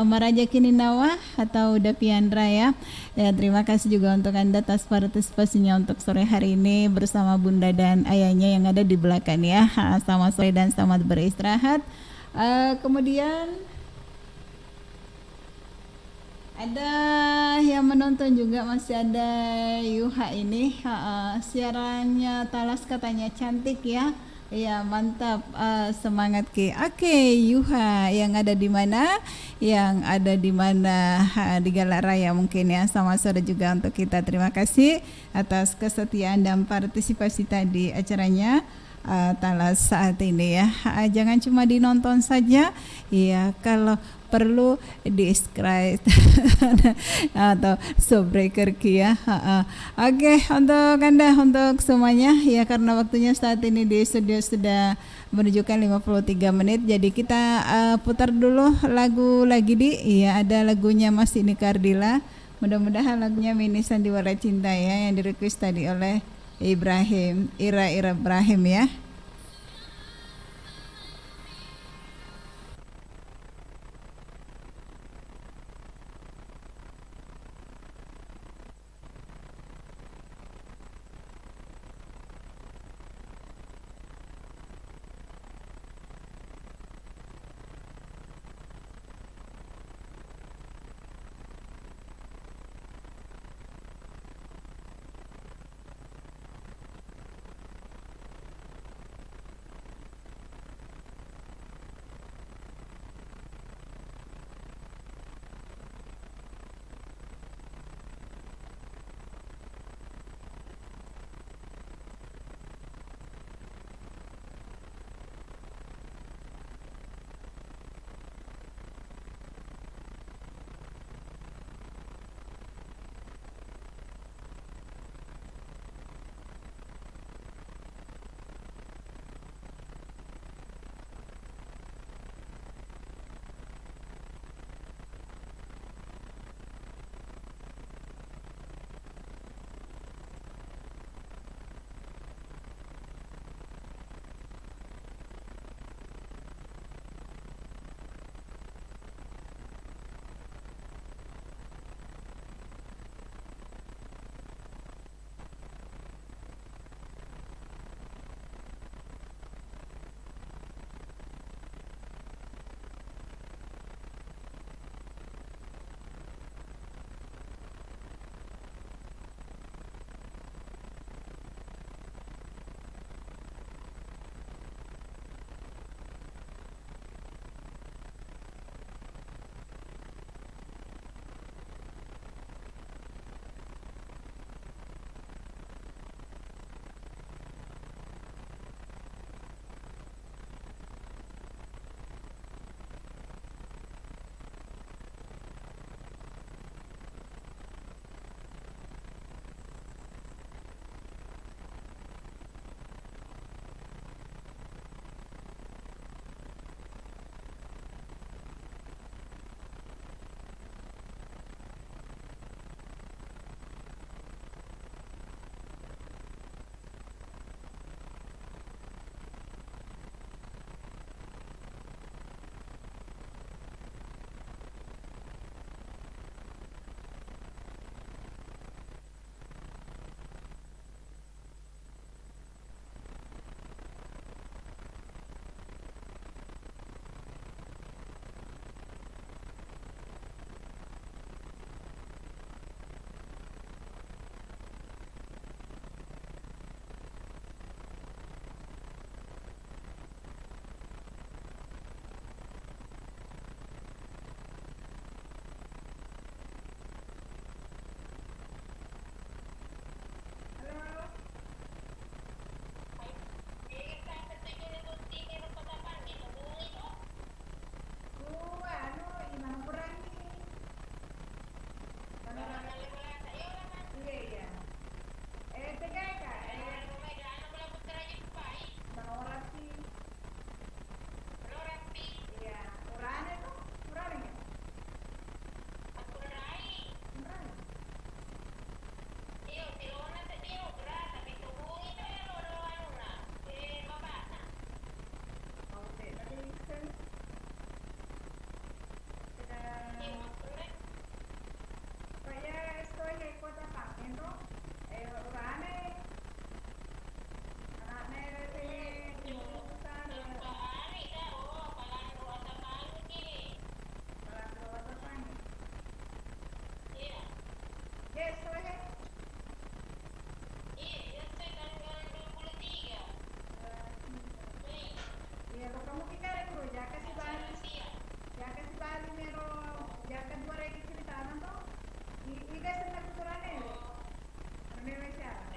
Maraja Kininawa atau Dapiandra ya. Ya terima kasih juga untuk Anda atas partisipasinya untuk sore hari ini bersama Bunda dan ayahnya yang ada di belakang ya. Selamat sore dan selamat beristirahat. Kemudian ada yang menonton juga, masih ada Yuha ini, siarannya Talas katanya cantik ya. Iya mantap, semangat Ki. Oke Yuha yang ada di mana? Yang ada di mana? Di Galak Raya mungkin ya. Sama sore juga untuk kita. Terima kasih atas kesetiaan dan partisipasi tadi acaranya Talas saat ini ya. Jangan cuma dinonton saja ya, kalau perlu di subscribe atau subbreaker ya. Oke, untuk Anda, untuk semuanya ya, karena waktunya saat ini di studio sudah menunjukkan 53 menit, jadi kita putar dulu lagu lagi ya, ada lagunya Mas Nika Ardila. Mudah-mudahan lagunya Mini Sandiwara Cinta ya, yang direquest tadi oleh Ira Ibrahim ya. Tiga senang ukurannya. Ini Mesya.